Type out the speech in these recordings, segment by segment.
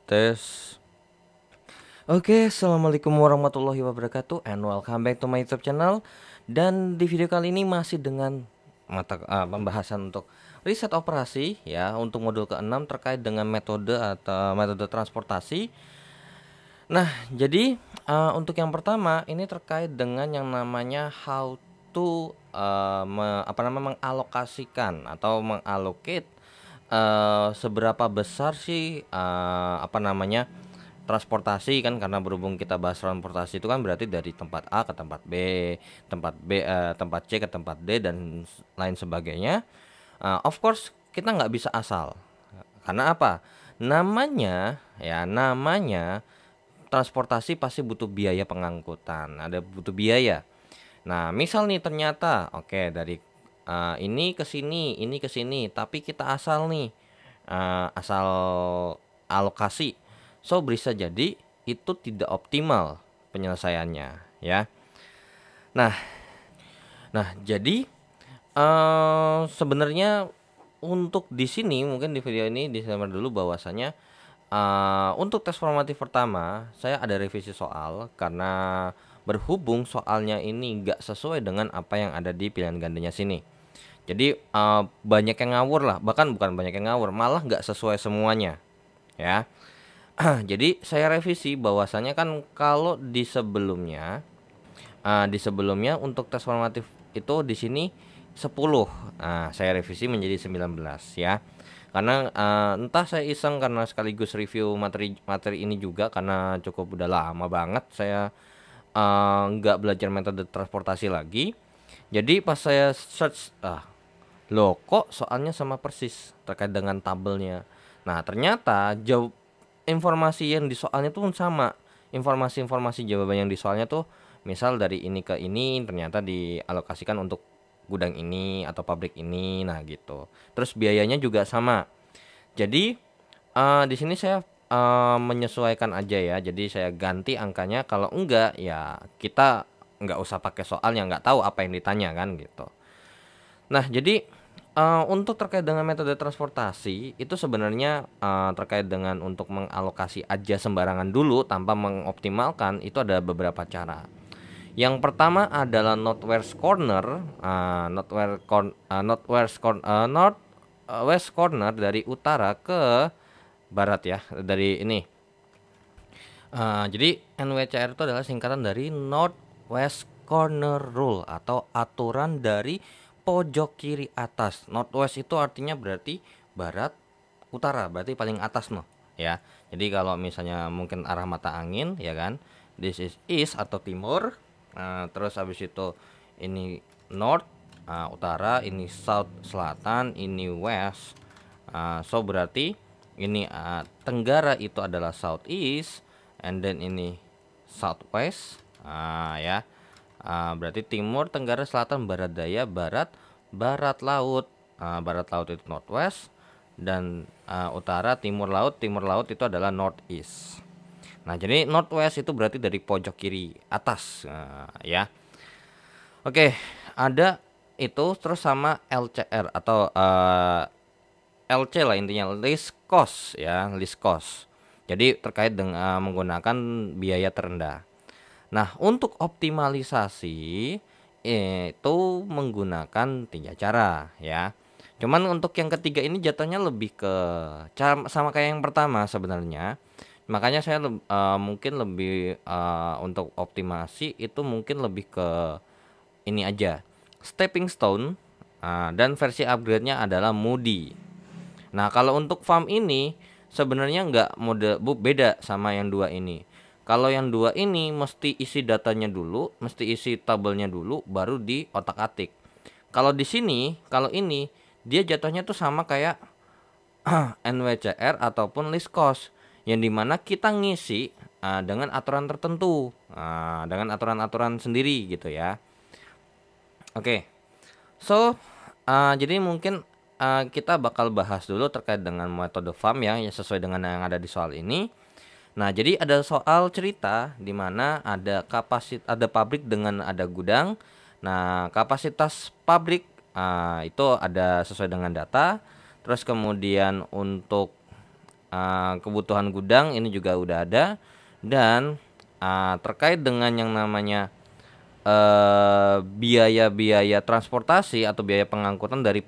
Tes. Oke, assalamualaikum warahmatullahi wabarakatuh, and welcome back to my YouTube channel. Dan di video kali ini masih dengan pembahasan untuk riset operasi ya untuk modul ke-6 terkait dengan metode atau metode transportasi. Nah, jadi untuk yang pertama ini terkait dengan yang namanya how to mengalokasikan atau mengallocate seberapa besar sih transportasi kan, karena berhubung kita bahas transportasi itu kan berarti dari tempat A ke tempat B, tempat C ke tempat D dan lain sebagainya. Of course kita nggak bisa asal, karena apa? Namanya transportasi pasti butuh biaya pengangkutan, ada butuh biaya. Nah, misal nih ternyata oke dari ini ke sini, ini ke sini, tapi kita asal nih asal alokasi. So bisa jadi itu tidak optimal penyelesaiannya ya. Nah, jadi sebenarnya untuk di sini mungkin di video ini disclaimer dulu bahwasanya untuk tes formatif pertama saya ada revisi soal karena berhubung soalnya ini nggak sesuai dengan apa yang ada di pilihan gandanya sini. Jadi banyak yang ngawur lah, bahkan bukan banyak yang ngawur, malah nggak sesuai semuanya ya. Jadi saya revisi bahwasanya kan kalau di sebelumnya untuk tes formatif itu di sini 10. Nah, saya revisi menjadi 19 ya. Karena entah saya iseng karena sekaligus review materi ini juga karena cukup udah lama banget saya nggak belajar metode transportasi lagi. Jadi pas saya search, loh kok soalnya sama persis terkait dengan tabelnya. Nah, ternyata jawab informasi yang di soalnya tuh sama. Informasi-informasi jawaban yang di soalnya tuh misal dari ini ke ini ternyata dialokasikan untuk gudang ini atau pabrik ini. Nah, gitu. Terus biayanya juga sama. Jadi di sini saya menyesuaikan aja ya. Jadi saya ganti angkanya. Kalau enggak ya kita nggak usah pakai soal yang nggak tahu apa yang ditanya kan gitu. Nah, jadi untuk terkait dengan metode transportasi itu sebenarnya terkait dengan untuk mengalokasi aja sembarangan dulu tanpa mengoptimalkan itu ada beberapa cara. Yang pertama adalah northwest corner, west corner dari utara ke barat ya, dari ini. Jadi NWCR itu adalah singkatan dari Northwest Corner Rule atau aturan dari pojok kiri atas. Northwest itu artinya berarti barat, utara, berarti paling atas no, ya. Jadi kalau misalnya mungkin arah mata angin, ya kan, this is east atau timur. Terus habis itu ini north, utara, ini south selatan, ini west. So berarti ini tenggara itu adalah southeast, and then ini southwest. Ya. Berarti timur, tenggara, selatan, barat daya, barat laut. Barat laut itu northwest, dan utara timur laut itu adalah northeast. Nah, jadi northwest itu berarti dari pojok kiri atas, ya. Oke, ada itu terus sama LCR atau LC lah, intinya list cost ya, list cost. Jadi terkait dengan menggunakan biaya terendah. Nah, untuk optimalisasi itu menggunakan 3 cara ya. Cuman untuk yang ketiga ini jatuhnya lebih ke cara sama kayak yang pertama sebenarnya. Makanya saya mungkin lebih untuk optimasi itu mungkin lebih ke ini aja. Stepping stone, dan versi upgrade-nya adalah Moody. Nah, kalau untuk farm ini sebenarnya nggak beda sama yang dua ini. Kalau yang dua ini mesti isi datanya dulu, mesti isi tabelnya dulu, baru di otak-atik. Kalau di sini, kalau ini dia jatuhnya tuh sama kayak NWCR ataupun list cost, yang dimana kita ngisi dengan aturan tertentu, dengan aturan-aturan sendiri gitu ya. Oke, so jadi mungkin kita bakal bahas dulu terkait dengan metode farm ya, yang sesuai dengan yang ada di soal ini. Nah, jadi ada soal cerita di mana ada pabrik dengan ada gudang. Nah, kapasitas pabrik itu ada sesuai dengan data. Terus kemudian untuk kebutuhan gudang ini juga udah ada. Dan terkait dengan yang namanya biaya-biaya transportasi atau biaya pengangkutan dari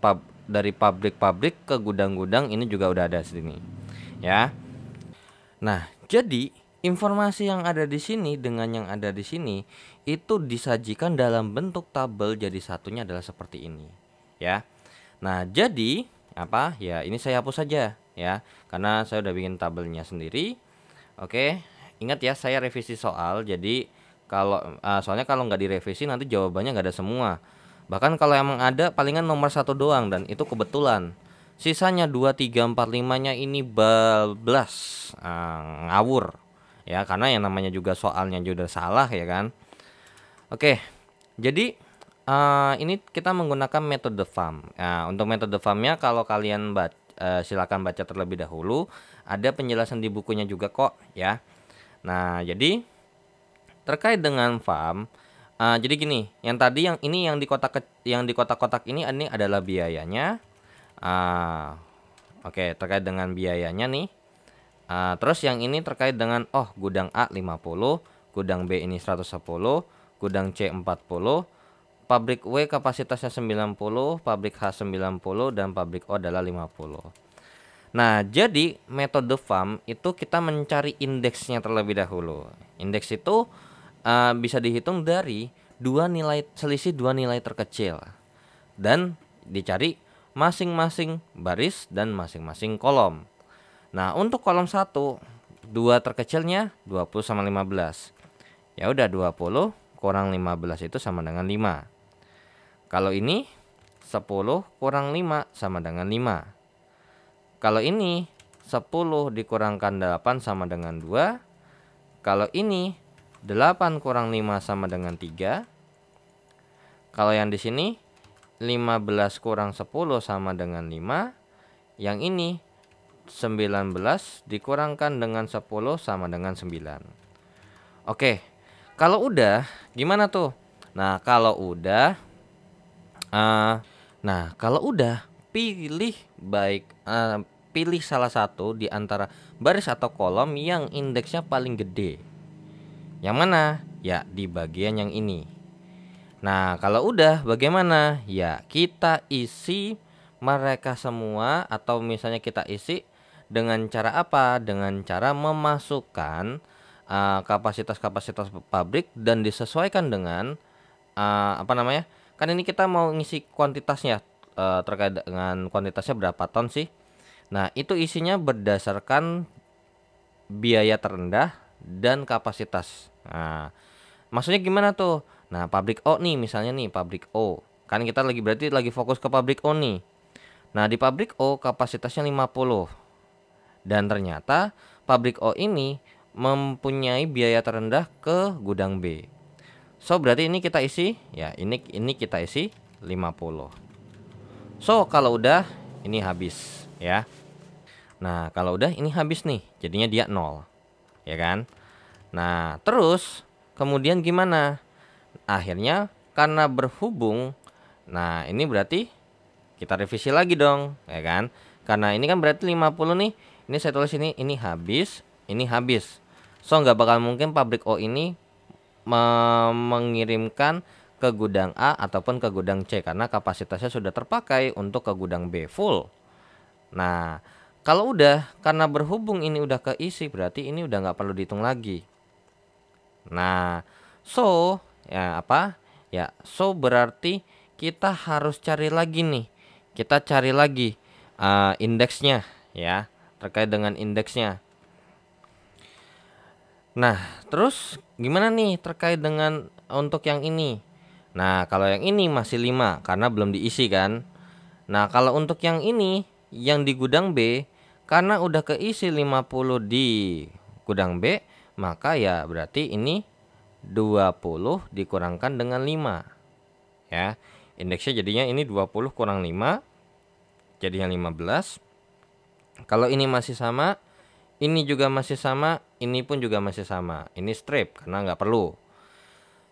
pabrik-pabrik ke gudang-gudang ini juga udah ada sini ya. Nah, jadi informasi yang ada di sini dengan yang ada di sini itu disajikan dalam bentuk tabel, jadi satunya adalah seperti ini ya. Nah, jadi apa ya, ini saya hapus saja ya karena saya udah bikin tabelnya sendiri. Oke, ingat ya, saya revisi soal. Jadi kalau soalnya kalau nggak direvisi nanti jawabannya nggak ada semua. Bahkan kalau emang ada palingan nomor satu doang, dan itu kebetulan. Sisanya 2, 3, 4, 5-nya ini bablas, ngawur ya, karena yang namanya juga soalnya juga salah ya kan. Oke, jadi ini kita menggunakan metode FAM. Nah, untuk metode FAM-nya kalau kalian silakan baca terlebih dahulu. Ada penjelasan di bukunya juga kok ya. Nah, jadi terkait dengan FAM, jadi gini, yang tadi yang di kotak-kotak ini adalah biayanya. Oke, terkait dengan biayanya nih. Terus yang ini terkait dengan gudang A 50, gudang B ini 110, gudang C 40, pabrik W kapasitasnya 90, pabrik H 90, dan pabrik O adalah 50. Nah, jadi metode FAM itu kita mencari indeksnya terlebih dahulu. Indeks itu bisa dihitung dari selisih dua nilai terkecil, dan dicari masing-masing baris dan masing-masing kolom. Nah, untuk kolom 1, dua terkecilnya 20 sama 15. Ya udah, 20 kurang 15 itu sama dengan 5. Kalau ini 10 kurang 5 sama dengan 5. Kalau ini 10 dikurangkan 8 sama dengan 2. Kalau ini 8 kurang 5 sama dengan 3. Kalau yang di sini 15 kurang 10 sama dengan 5. Yang ini 19 dikurangkan dengan 10 sama dengan 9. Oke, kalau udah gimana tuh? Nah, kalau udah pilih salah satu di antara baris atau kolom yang indeksnya paling gede. Yang mana? Ya, di bagian yang ini. Nah, kalau udah bagaimana? Ya, kita isi mereka semua, atau misalnya kita isi dengan cara apa? Dengan cara memasukkan kapasitas-kapasitas pabrik dan disesuaikan dengan kan ini kita mau ngisi kuantitasnya, terkait dengan kuantitasnya berapa ton sih. Nah, itu isinya berdasarkan biaya terendah dan kapasitas. Nah, maksudnya gimana tuh? Nah, pabrik O nih, misalnya nih pabrik O. Kan kita berarti lagi fokus ke pabrik O nih. Nah, di pabrik O kapasitasnya 50. Dan ternyata pabrik O ini mempunyai biaya terendah ke gudang B. So, berarti ini kita isi, ya ini kita isi 50. So, kalau udah ini habis ya. Nah, kalau udah ini habis nih, jadinya dia 0. Ya kan? Nah, terus kemudian gimana? Akhirnya karena berhubung, nah ini berarti kita revisi lagi dong, ya kan? Karena ini kan berarti 50 nih. Ini saya tulis ini habis, ini habis. So, nggak bakal mungkin pabrik O ini mengirimkan ke gudang A ataupun ke gudang C karena kapasitasnya sudah terpakai untuk ke gudang B full. Nah, kalau udah, karena berhubung ini udah keisi, berarti ini udah nggak perlu dihitung lagi. Nah, so ya apa? Ya, so berarti kita harus cari lagi nih. Kita cari lagi indeksnya ya, terkait dengan indeksnya. Nah, terus gimana nih terkait dengan untuk yang ini? Nah, kalau yang ini masih 5 karena belum diisi kan. Nah, kalau untuk yang ini yang di gudang B, karena udah keisi 50 di gudang B, maka ya berarti ini 20 dikurangkan dengan 5. Ya. Indeksnya jadinya ini 20 kurang 5 jadinya 15. Kalau ini masih sama, ini juga masih sama, ini pun juga masih sama. Ini strip karena nggak perlu.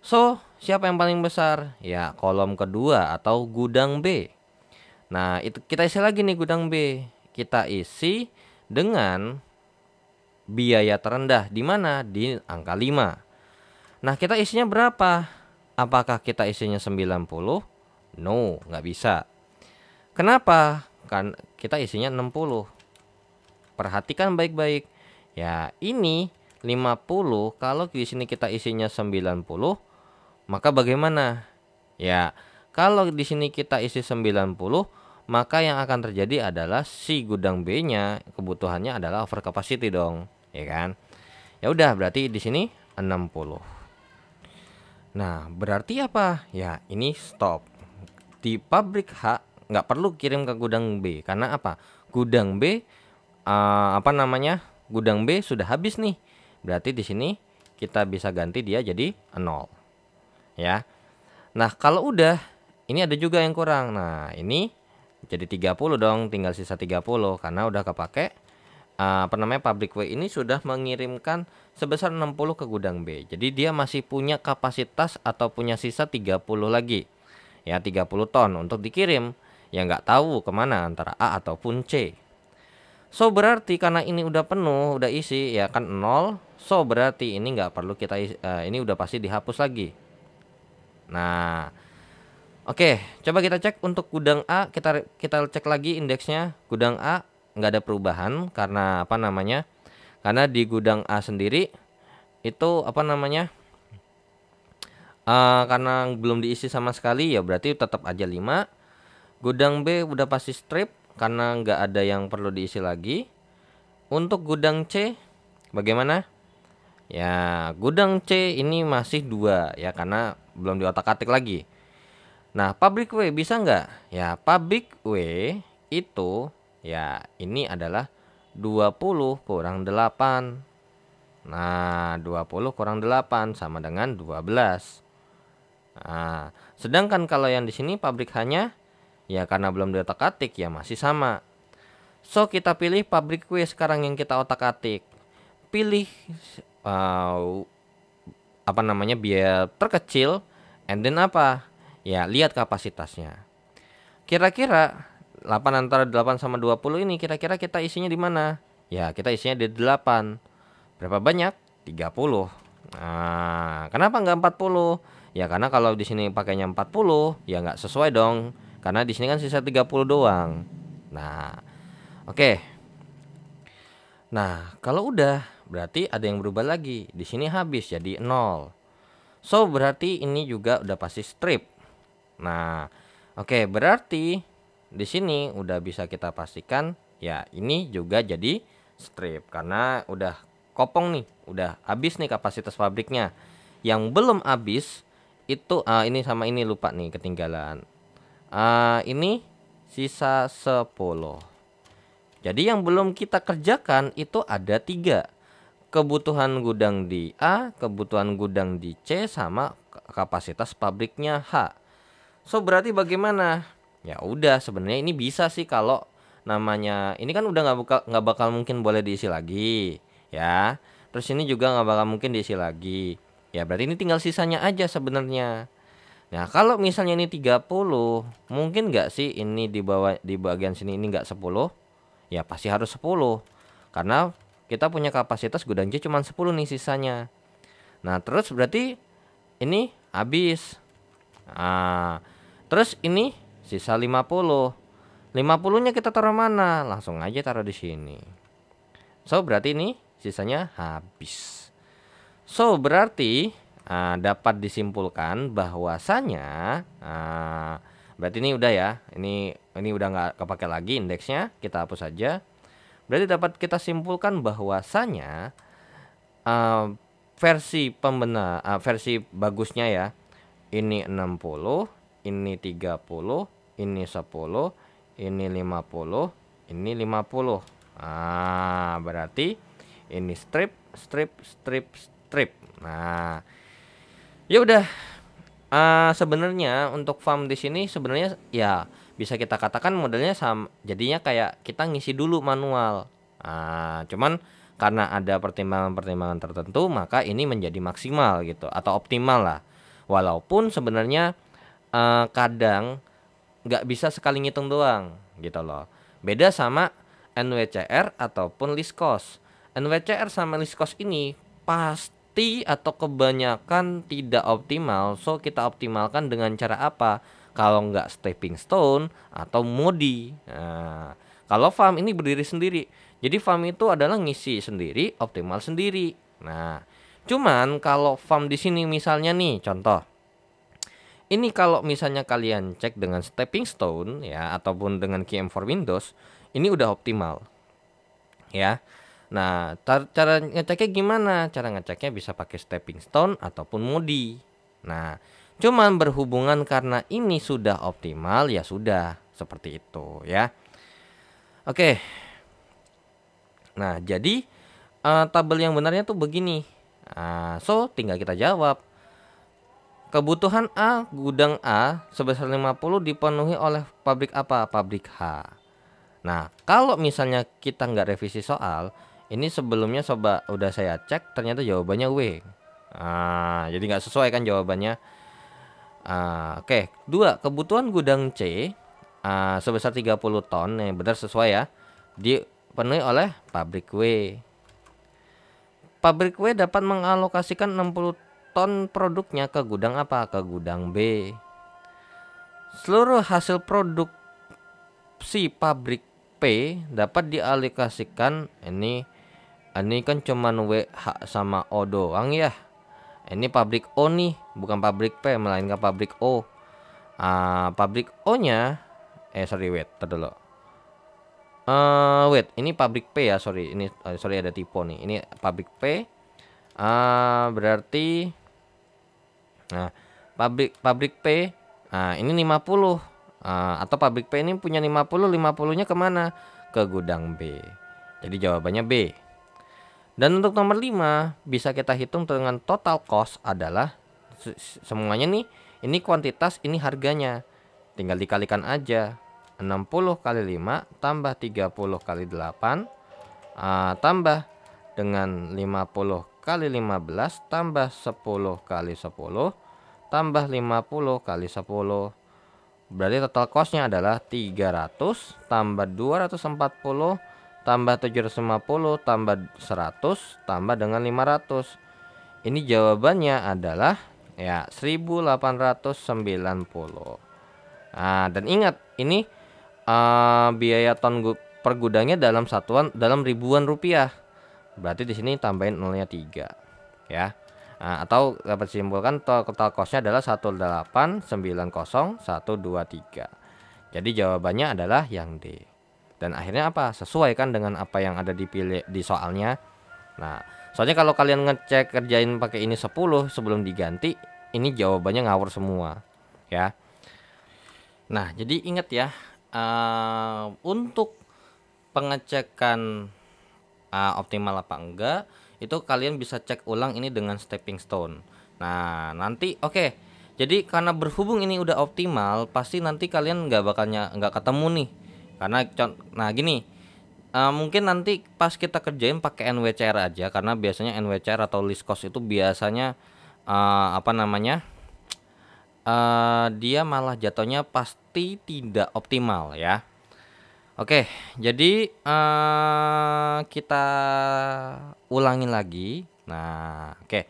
So, siapa yang paling besar? Ya, kolom kedua atau gudang B. Nah, itu kita isi lagi nih gudang B. Kita isi dengan biaya terendah di mana? Di angka 5. Nah, kita isinya berapa? Apakah kita isinya 90? No, nggak bisa. Kenapa? Kan kita isinya 60. Perhatikan baik-baik. Ya, ini 50, kalau di sini kita isinya 90, maka bagaimana? Ya, kalau di sini kita isi 90, maka yang akan terjadi adalah si gudang B-nya kebutuhannya adalah over capacity dong, ya kan? Ya udah, berarti di sini 60. Nah, berarti apa? Ya, ini stop. Di pabrik H nggak perlu kirim ke gudang B karena apa? Gudang B Gudang B sudah habis nih. Berarti di sini kita bisa ganti dia jadi 0. Ya. Nah, kalau udah ini ada juga yang kurang. Nah, ini jadi 30 dong, tinggal sisa 30 karena udah kepake pabrik W ini sudah mengirimkan sebesar 60 ke gudang B. Jadi dia masih punya kapasitas atau punya sisa 30 lagi. Ya, 30 ton untuk dikirim. Ya nggak tahu kemana antara A ataupun C. So berarti karena ini udah penuh, udah isi ya kan 0. So berarti ini nggak perlu kita ini udah pasti dihapus lagi. Nah, oke, coba kita cek untuk gudang A, kita cek lagi indeksnya. Gudang A nggak ada perubahan karena Karena di gudang A sendiri itu karena belum diisi sama sekali ya berarti tetap aja 5. Gudang B udah pasti strip karena nggak ada yang perlu diisi lagi. Untuk gudang C bagaimana? Ya, gudang C ini masih 2 ya karena belum diotak-atik lagi. Nah, pabrik W bisa nggak? Ya, pabrik W itu ya ini adalah 20 kurang 8. Nah, 20 kurang 8 sama dengan 12. Nah, sedangkan kalau yang di sini pabrik hanya ya karena belum diotak-atik ya masih sama. So, kita pilih pabrik W sekarang yang kita otak-atik. Pilih biaya terkecil and then apa? Ya, lihat kapasitasnya. Kira-kira 8 antara 8 sama 20 ini kira-kira kita isinya di mana? Ya, kita isinya di 8. Berapa banyak? 30. Nah, kenapa nggak 40? Ya karena kalau di sini pakainya 40, ya nggak sesuai dong. Karena di sini kan sisa 30 doang. Nah, oke. Nah, kalau udah berarti ada yang berubah lagi. Di sini habis jadi 0. So, berarti ini juga udah pasti strip. Nah, oke, berarti di sini udah bisa kita pastikan ya ini juga jadi strip karena udah kopong nih, udah habis nih kapasitas pabriknya. Yang belum habis itu ini sama ini lupa nih ketinggalan. Ini sisa 10. Jadi yang belum kita kerjakan itu ada 3. Kebutuhan gudang di A, kebutuhan gudang di C, sama kapasitas pabriknya H. So berarti bagaimana? Ya udah sebenarnya ini bisa sih kalau namanya ini kan udah nggak bakal mungkin boleh diisi lagi ya. Terus ini juga nggak bakal mungkin diisi lagi. Ya berarti ini tinggal sisanya aja sebenarnya. Nah kalau misalnya ini 30, mungkin nggak sih ini di bagian sini ini nggak 10? Ya pasti harus 10. Karena kita punya kapasitas gudang C cuma 10 nih sisanya. Nah terus berarti ini habis. Nah, terus ini sisa 50. 50-nya kita taruh mana? Langsung aja taruh di sini. So berarti ini sisanya habis. So berarti dapat disimpulkan bahwasanya berarti ini udah ya. Ini udah nggak kepake lagi indeksnya, kita hapus saja. Berarti dapat kita simpulkan bahwasanya versi bagusnya ya. Ini 60, ini 30, ini 10, ini 50, ini 50. Berarti ini strip. Nah, ya udah. Sebenarnya untuk farm di sini sebenarnya ya bisa kita katakan modelnya sama, jadinya kayak kita ngisi dulu manual. Cuman karena ada pertimbangan-pertimbangan tertentu, maka ini menjadi maksimal gitu atau optimal lah. Walaupun sebenarnya kadang nggak bisa sekali ngitung doang gitu loh. Beda sama NWCR ataupun list cost. NWCR sama list cost ini pasti atau kebanyakan tidak optimal. So kita optimalkan dengan cara apa? Kalau nggak stepping stone atau modi. Nah, kalau farm ini berdiri sendiri. Jadi farm itu adalah ngisi sendiri, optimal sendiri. Nah, cuman kalau farm di sini misalnya nih contoh. Ini kalau misalnya kalian cek dengan stepping stone ya ataupun dengan KM4 Windows, ini udah optimal ya. Nah, cara ngeceknya gimana? Cara ngeceknya bisa pakai stepping stone ataupun modi. Nah, cuman berhubungan karena ini sudah optimal ya sudah seperti itu ya. Oke. Nah, jadi tabel yang benarnya tuh begini. So tinggal kita jawab. Kebutuhan A, gudang A sebesar 50 dipenuhi oleh pabrik apa? Pabrik H. Nah, kalau misalnya kita nggak revisi soal, ini sebelumnya coba udah saya cek, ternyata jawabannya W. Jadi nggak sesuai kan jawabannya. Oke. 2, kebutuhan gudang C sebesar 30 ton, benar sesuai ya, dipenuhi oleh pabrik W. Pabrik W dapat mengalokasikan 60 ton produknya ke gudang apa? Ke gudang B. Seluruh hasil produksi pabrik P dapat dialokasikan ini kan cuman WH sama O doang ya. Ini pabrik O nih, bukan pabrik P melainkan pabrik O. Pabrik O-nya wait, dulu. Ini pabrik P ya, sorry. Ini sorry ada typo nih. Ini pabrik P. Berarti pabrik P ini 50. Atau pabrik P ini punya 50, 50-nya kemana? Ke gudang B. Jadi jawabannya B. Dan untuk nomor 5 bisa kita hitung dengan total cost adalah semuanya nih, ini kuantitas, ini harganya. Tinggal dikalikan aja. 60 kali 5 tambah 30 kali 8 tambah dengan 50 kali 15 tambah 10 kali 10 tambah 50 kali 10. Berarti total costnya adalah 300 tambah 240 tambah 750 tambah 100 tambah dengan 500. Ini jawabannya adalah ya 1890. Dan ingat ini biaya ton per gudangnya dalam ribuan rupiah. Berarti di sini tambahin nolnya 3 ya. Atau dapat disimpulkan total costnya adalah 1890123. Jadi jawabannya adalah yang D. Dan akhirnya apa? Sesuai kan dengan apa yang ada dipilih di soalnya. Nah, soalnya kalau kalian ngecek kerjain pakai ini 10 sebelum diganti, ini jawabannya ngawur semua ya. Nah, jadi ingat ya, untuk pengecekan optimal apa enggak, itu kalian bisa cek ulang ini dengan stepping stone. Nah, nanti oke. Jadi karena berhubung ini udah optimal, pasti nanti kalian nggak ketemu nih. Karena gini, mungkin nanti pas kita kerjain pakai NWCR aja, karena biasanya NWCR atau list cost itu biasanya dia malah jatuhnya pasti tidak optimal ya. Oke, jadi kita ulangin lagi. Nah, oke.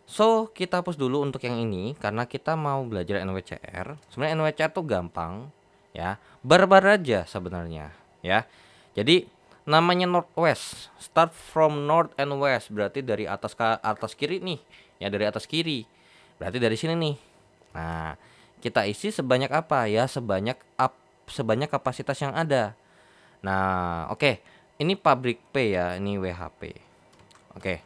So, kita hapus dulu untuk yang ini karena kita mau belajar NWCR. Sebenarnya NWCR tuh gampang ya. Barbar aja sebenarnya ya. Jadi namanya northwest, start from north and west, berarti dari atas ke atas kiri nih. Ya, dari atas kiri. Berarti dari sini nih. Nah, kita isi sebanyak apa ya? Sebanyak kapasitas yang ada. Nah, oke. Ini pabrik P ya, ini WHP. Oke.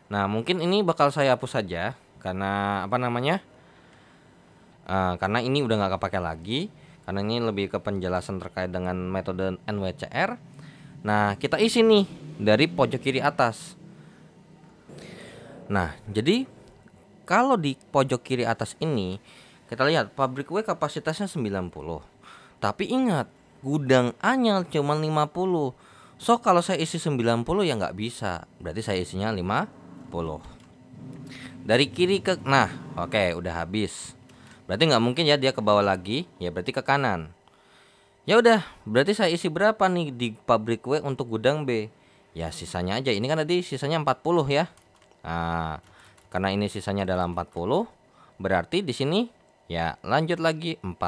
Nah, mungkin ini bakal saya hapus saja karena karena ini udah nggak kepake lagi. Karena ini lebih ke penjelasan terkait dengan metode NWCR. Nah, kita isi nih dari pojok kiri atas. Nah, jadi kalau di pojok kiri atas ini kita lihat pabrik W kapasitasnya 90. Tapi ingat, gudang A-nya cuma 50. So kalau saya isi 90 ya nggak bisa. Berarti saya isinya 50. Dari kiri ke oke, udah habis. Berarti nggak mungkin ya dia ke bawah lagi, ya berarti ke kanan. Ya udah, berarti saya isi berapa nih di pabrik W untuk gudang B? Ya sisanya aja. Ini kan tadi sisanya 40 ya. Nah, karena ini sisanya adalah 40, berarti di sini ya lanjut lagi 40.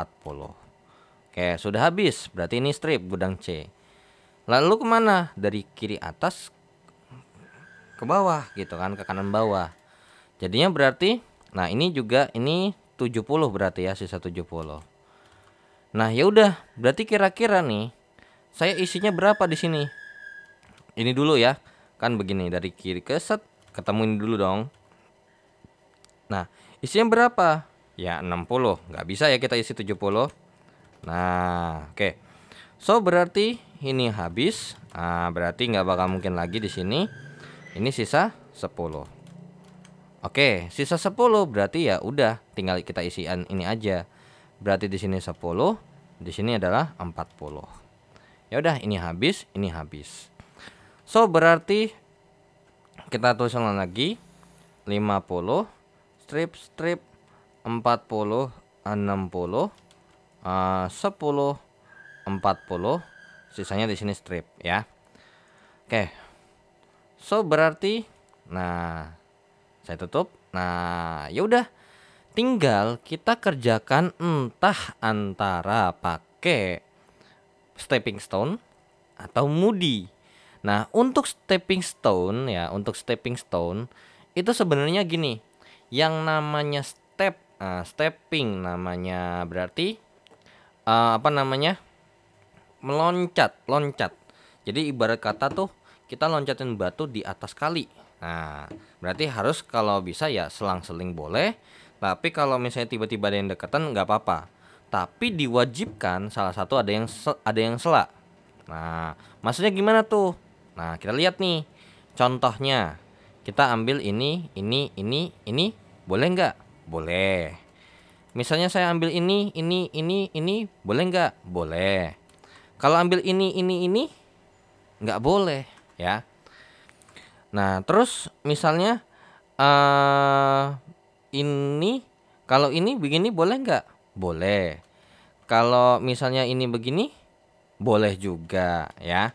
Oke, sudah habis. Berarti ini strip gudang C. Lalu kemana? Dari kiri atas ke bawah gitu kan, ke kanan bawah. Jadinya berarti, nah ini juga ini 70 berarti ya, sisa 70. Nah, ya udah, berarti kira-kira nih saya isinya berapa di sini? Ini dulu ya. Kan begini, dari kiri ke set, ketemu ini dulu dong. Nah, isinya berapa? Ya 60. Nggak bisa ya kita isi 70. Nah, oke. So berarti ini habis. Nah, berarti nggak bakal mungkin lagi di sini. Ini sisa 10. Oke, sisa 10 berarti ya udah tinggal kita isian ini aja. Berarti di sini 10, di sini adalah 40. Ya udah, ini habis, ini habis. So berarti kita tulis lagi 50 strip 40 60 10 40, sisanya di sini strip ya. Oke. So berarti nah saya tutup. Nah, ya udah tinggal kita kerjakan entah antara pakai stepping stone atau Moody. Nah, untuk stepping stone ya, untuk stepping stone itu sebenarnya gini. Yang namanya stepping namanya berarti apa namanya? Loncat. Jadi ibarat kata tuh kita loncatin batu di atas kali. Nah, berarti harus kalau bisa ya selang-seling boleh, tapi kalau misalnya tiba-tiba ada yang deketan nggak apa-apa. Tapi diwajibkan salah satu ada yang sela. Nah, maksudnya gimana tuh? Nah, kita lihat nih. Contohnya, kita ambil ini, boleh nggak? Boleh. Misalnya saya ambil ini, boleh nggak? Boleh. Kalau ambil ini, nggak boleh, ya. Nah, terus misalnya ini, kalau ini begini boleh nggak? Boleh. Kalau misalnya ini begini, boleh juga, ya.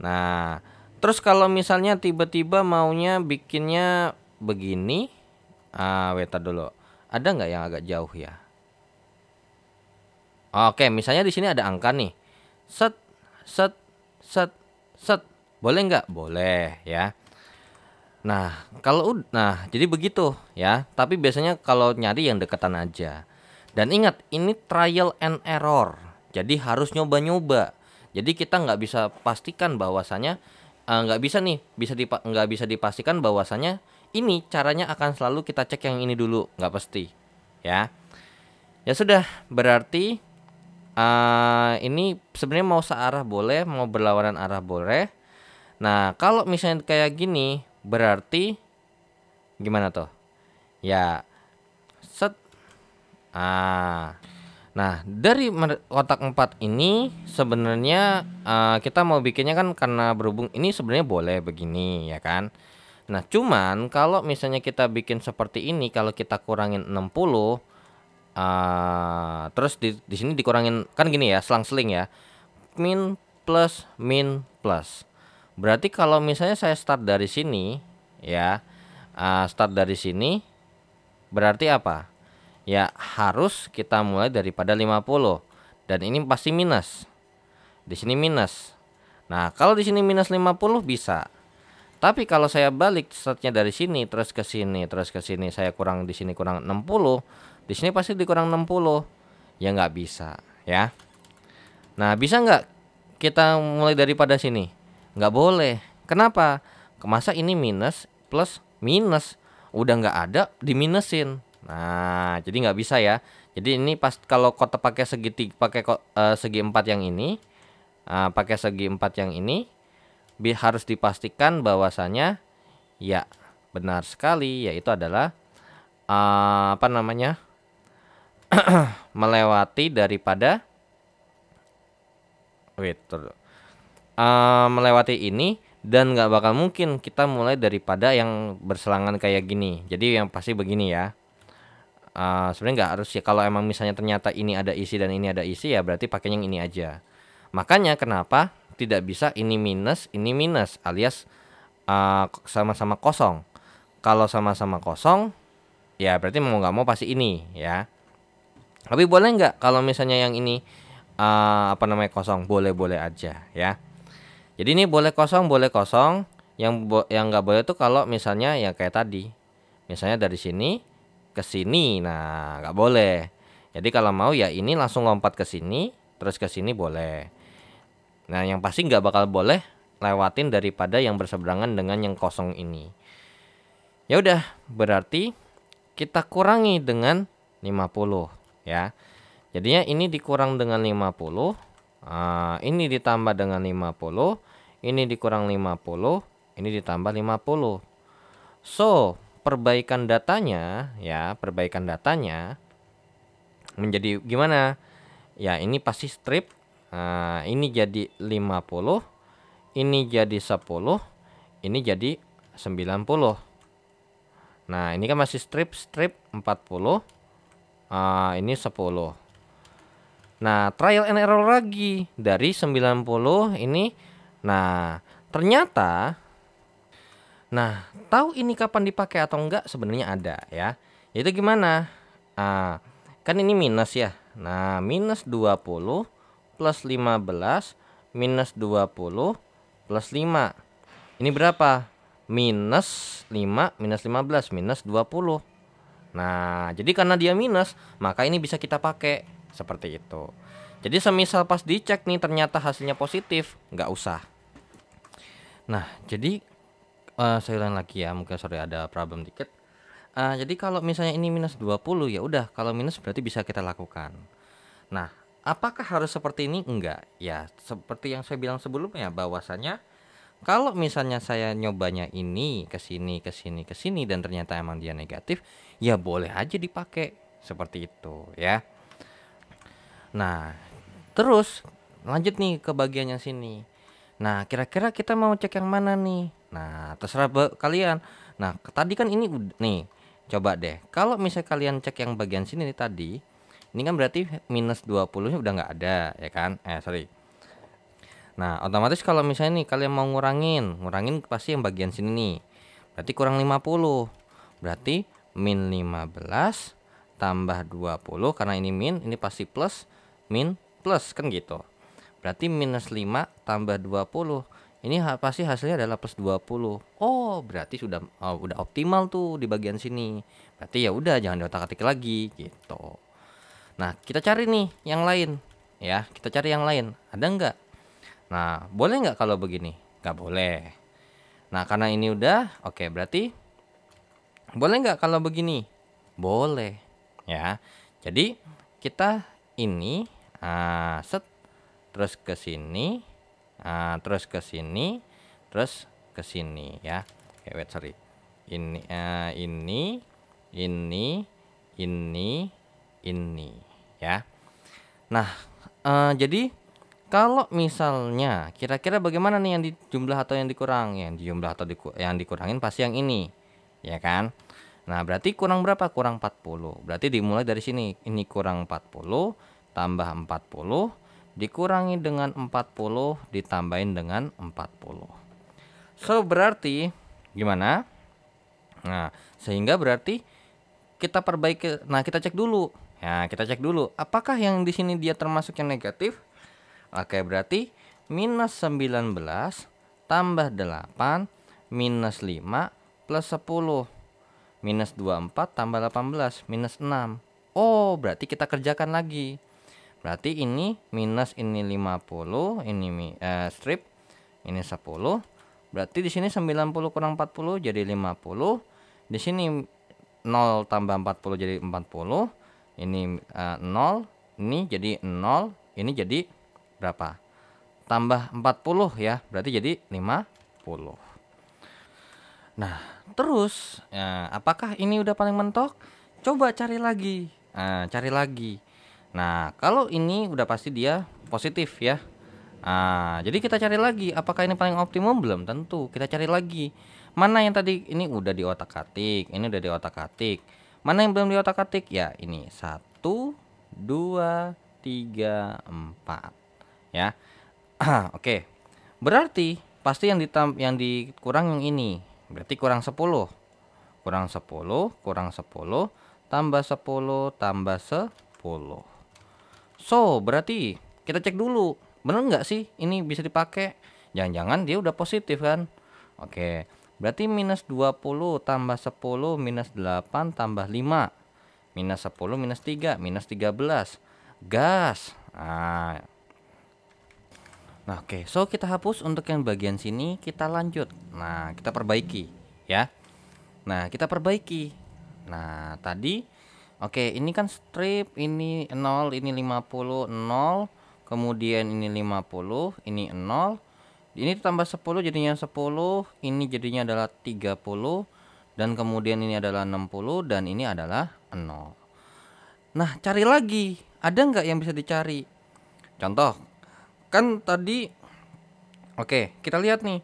Nah, terus kalau misalnya tiba-tiba maunya bikinnya begini, weta dulu. Ada nggak yang agak jauh ya? Oke, misalnya di sini ada angka nih. Set, set, set, set. Boleh nggak? Boleh ya. Nah, jadi begitu ya. Tapi biasanya kalau nyari yang deketan aja. Dan ingat, ini trial and error. Jadi harus nyoba-nyoba. Jadi kita nggak bisa pastikan bahwasanya nggak bisa nih, nggak bisa dipastikan bahwasanya ini caranya akan selalu kita cek yang ini dulu, nggak pasti, ya. Ya sudah, berarti ini sebenarnya mau searah boleh, mau berlawanan arah boleh. Nah, kalau misalnya kayak gini, berarti gimana tuh? Ya, set. Nah, dari kotak 4 ini sebenarnya kita mau bikinnya kan karena berhubung ini sebenarnya boleh begini ya kan. Nah, cuman kalau misalnya kita bikin seperti ini, kalau kita kurangin 60, terus di sini dikurangin kan gini ya, selang-seling ya. Min plus. Berarti kalau misalnya saya start dari sini ya, start dari sini berarti apa? Ya harus kita mulai daripada 50 dan ini pasti minus. Di sini minus. Nah, kalau di sini minus 50 bisa. Tapi kalau saya balik startnya dari sini terus ke sini, saya kurang di sini kurang 60, di sini pasti dikurang 60. Ya nggak bisa, ya. Nah, bisa nggak kita mulai daripada sini? Nggak boleh. Kenapa? Masa ini minus plus minus udah nggak ada diminusin. Nah, jadi nggak bisa ya. Jadi ini pas kalau kotak pakai segi 4 yang ini, pakai segi 4 yang ini, harus dipastikan bahwasanya ya benar sekali, yaitu adalah apa namanya melewati daripada melewati ini dan nggak bakal mungkin kita mulai daripada yang berselangan kayak gini. Jadi yang pasti begini ya. Sebenarnya nggak harus ya, kalau emang misalnya ternyata ini ada isi dan ini ada isi ya berarti pakainya yang ini aja. Makanya kenapa tidak bisa ini minus alias sama-sama kosong. Kalau sama-sama kosong ya berarti mau nggak mau pasti ini ya. Tapi boleh nggak kalau misalnya yang ini kosong? Boleh-boleh aja ya. Jadi ini boleh kosong. Yang nggak boleh tuh kalau misalnya ya kayak tadi. Misalnya dari sini ke sini, nah nggak boleh. Jadi kalau mau ya ini langsung lompat ke sini, terus ke sini boleh. Nah yang pasti nggak bakal boleh lewatin daripada yang berseberangan dengan yang kosong ini. Ya udah, berarti kita kurangi dengan 50 ya. Jadinya ini dikurang dengan 50, ini ditambah dengan 50, ini dikurang 50, ini ditambah 50. So, perbaikan datanya ya, perbaikan datanya menjadi gimana? Ya, ini pasti strip. Ini jadi 50, ini jadi 10, ini jadi 90. Nah, ini kan masih strip 40. Ini 10. Nah, trial and error lagi dari 90 ini. Nah, ternyata tahu ini kapan dipakai atau enggak sebenarnya ada ya. Itu gimana? Kan ini minus ya. Nah, minus 20 plus 15 minus 20 plus 5. Ini berapa? Minus 5 minus 15 minus 20. Nah, jadi karena dia minus, maka ini bisa kita pakai seperti itu. Jadi semisal pas dicek nih ternyata hasilnya positif, nggak usah. Nah, jadi saya ulang lagi ya, mungkin sorry ada problem dikit. Jadi kalau misalnya ini minus 20 ya udah, kalau minus berarti bisa kita lakukan. Nah, apakah harus seperti ini? Enggak. Ya, seperti yang saya bilang sebelumnya bahwasanya kalau misalnya saya nyobanya ini ke sini dan ternyata emang dia negatif, ya boleh aja dipakai seperti itu ya. Nah, terus lanjut nih ke bagian yang sini. Nah, kira-kira kita mau cek yang mana nih? Nah, terserah kalian. Nah, tadi kan ini nih. Coba deh. Kalau misalnya kalian cek yang bagian sini nih tadi, ini kan berarti minus 20-nya udah nggak ada, ya kan? Sorry. Nah, otomatis kalau misalnya nih kalian mau ngurangin pasti yang bagian sini nih. Berarti kurang 50. Berarti min 15 tambah 20 karena ini min, ini pasti plus, min plus kan gitu. Berarti minus 5 tambah 20. Ini pasti hasilnya adalah plus 20. Oh, berarti udah optimal tuh di bagian sini. Berarti ya udah jangan diotak-atik lagi gitu. Nah, kita cari nih yang lain ya. Kita cari yang lain. Ada nggak? Nah, boleh nggak kalau begini? Nggak boleh. Nah, karena ini udah, oke, berarti boleh nggak kalau begini? Boleh, ya. Jadi kita ini set terus ke sini, terus ke sini, terus ke sini, ya. Oke, wait, sorry. Ini, ini, ya. Nah, jadi kalau misalnya kira-kira bagaimana nih yang dijumlah atau yang dikurang? Yang dijumlah atau yang dikurangin pasti yang ini, ya kan? Nah, berarti kurang berapa? Kurang 40. Berarti dimulai dari sini. Ini kurang 40 tambah 40 dikurangi dengan 40 ditambahin dengan 40. So, berarti gimana? Nah, sehingga berarti kita perbaiki. Nah, kita cek dulu. Ya, kita cek dulu apakah yang di sini dia termasuk yang negatif? Oke, berarti minus 19 tambah 8 minus 5 plus 10. Minus 24 tambah 18 minus 6. Oh, berarti kita kerjakan lagi. Berarti ini minus ini 50, ini strip, ini 10. Berarti di sini 90 kurang 40 jadi 50. Di sini 0 tambah 40 jadi 40. Ini 0, ini jadi 0, ini jadi berapa? Tambah 40 ya, berarti jadi 50. Nah, terus apakah ini udah paling mentok? Coba cari lagi. Cari lagi. Nah, kalau ini udah pasti dia positif ya. Jadi kita cari lagi apakah ini paling optimum? Belum tentu. Kita cari lagi. Mana yang tadi ini udah di otak-atik, ini udah di otak-atik. Mana yang belum di otak-atik? Ya, ini 1 2 3 4. Ya. Oke. Berarti pasti yang dikurang yang ini. Berarti kurang 10. Kurang 10, kurang 10, tambah 10, tambah 10. So, berarti kita cek dulu. Bener nggak sih ini bisa dipakai? Jangan-jangan dia udah positif kan? Oke. Berarti minus 20 tambah 10 minus 8 tambah 5. Minus 10 minus 3 minus 13. Gas. Nah, oke. So, kita hapus untuk yang bagian sini, kita lanjut. Nah, kita perbaiki ya. Nah, kita perbaiki. Nah, tadi oke, ini kan strip, ini 0, ini 50, 0, kemudian ini 50, ini 0. Ini tambah 10 jadinya 10, ini jadinya adalah 30, dan kemudian ini adalah 60, dan ini adalah 0. Nah, cari lagi. Ada nggak yang bisa dicari? Contoh, kan tadi oke, kita lihat nih.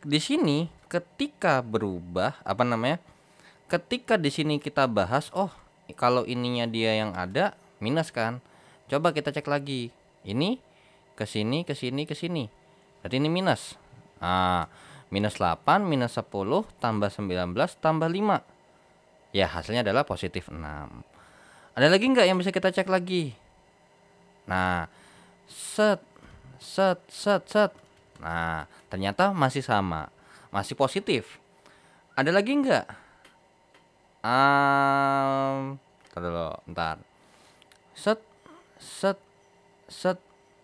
Di sini ketika berubah apa namanya? Ketika di sini kita bahas, oh, kalau ininya dia yang ada minus kan. Coba kita cek lagi. Ini ke sini, ke sini, ke sini. Berarti ini minus. Minus 8, minus 10, tambah 19, tambah 5. Ya, hasilnya adalah positif 6. Ada lagi nggak yang bisa kita cek lagi? Nah, set, set, set, set. Nah, ternyata masih sama. Masih positif. Ada lagi nggak? Ntar dulu, ntar. Set, set, set,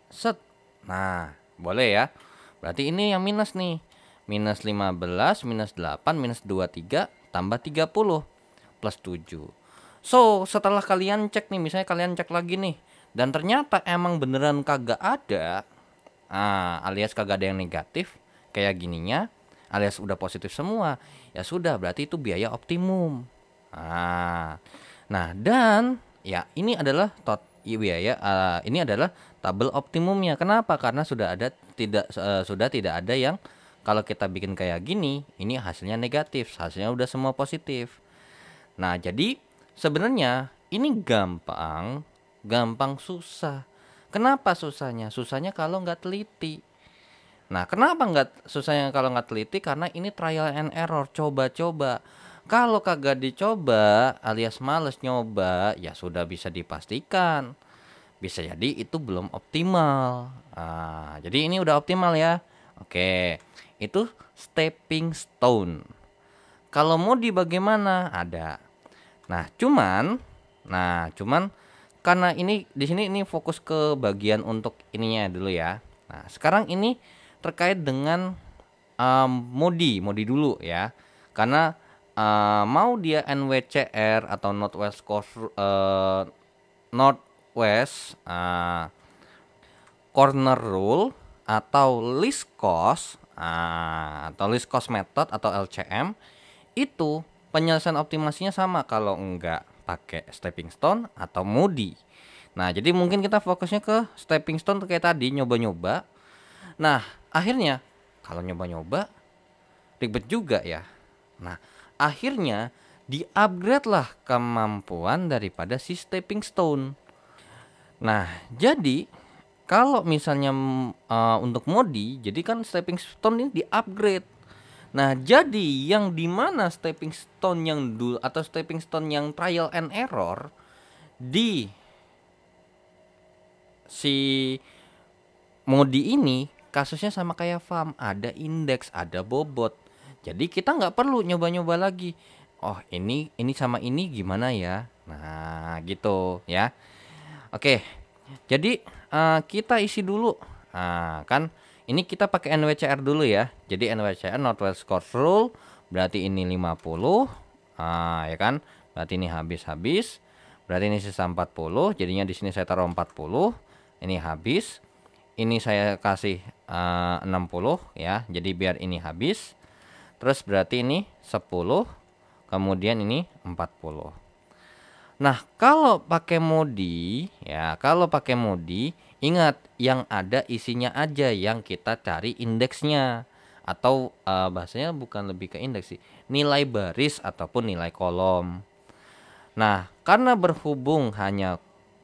set. Nah, boleh ya. Berarti ini yang minus nih. Minus 15, minus 8, minus 23, tambah 30, plus 7. So, setelah kalian cek nih, misalnya kalian cek lagi nih, dan ternyata emang beneran kagak ada, alias kagak ada yang negatif, kayak gininya, alias udah positif semua, ya sudah, berarti itu biaya optimum. Nah, dan ya ini adalah biaya, ini adalah tabel optimumnya. Kenapa? Karena sudah tidak ada yang kalau kita bikin kayak gini, ini hasilnya negatif, hasilnya udah semua positif. Nah, jadi sebenarnya ini gampang susah. Kenapa susahnya? Susahnya kalau nggak teliti. Nah, kenapa nggak susahnya kalau nggak teliti? Karena ini trial and error, coba-coba. Kalau kagak dicoba alias males nyoba, ya sudah bisa dipastikan. Bisa jadi itu belum optimal. Jadi ini udah optimal ya. Oke, itu stepping stone. Kalau mau di bagaimana? Ada. Nah, cuman karena ini di sini ini fokus ke bagian untuk ininya dulu ya. Nah, sekarang ini terkait dengan modi dulu ya. Karena mau dia NWCR atau Northwest Corner Rule atau least cost method atau LCM, itu penyelesaian optimasinya sama kalau enggak pakai stepping stone atau modi. Nah, jadi mungkin kita fokusnya ke stepping stone kayak tadi, nyoba-nyoba. Nah, akhirnya kalau nyoba-nyoba ribet juga ya. Nah, akhirnya di-upgrade lah kemampuan daripada si stepping stone. Nah, jadi kalau misalnya untuk modi, jadi kan stepping stone ini di-upgrade. Nah, jadi yang dimana stepping stone yang dulu atau stepping stone yang trial and error di si modi ini kasusnya sama kayak farm, ada indeks, ada bobot. Jadi kita nggak perlu nyoba-nyoba lagi. Oh, ini sama ini gimana ya? Nah, gitu ya. Oke. Jadi kita isi dulu. Kan ini kita pakai NWCR dulu ya. Jadi NWCR Northwest Course Rule berarti ini 50. Ya kan? Berarti ini habis. Berarti ini sisa 40. Jadinya di sini saya taruh 40. Ini habis. Ini saya kasih 60 ya. Jadi biar ini habis. Terus berarti ini 10. Kemudian ini 40. Nah, kalau pakai modi, ingat yang ada isinya aja yang kita cari indeksnya. Atau bahasanya bukan lebih ke indeks sih, nilai baris ataupun nilai kolom. Nah, karena berhubung hanya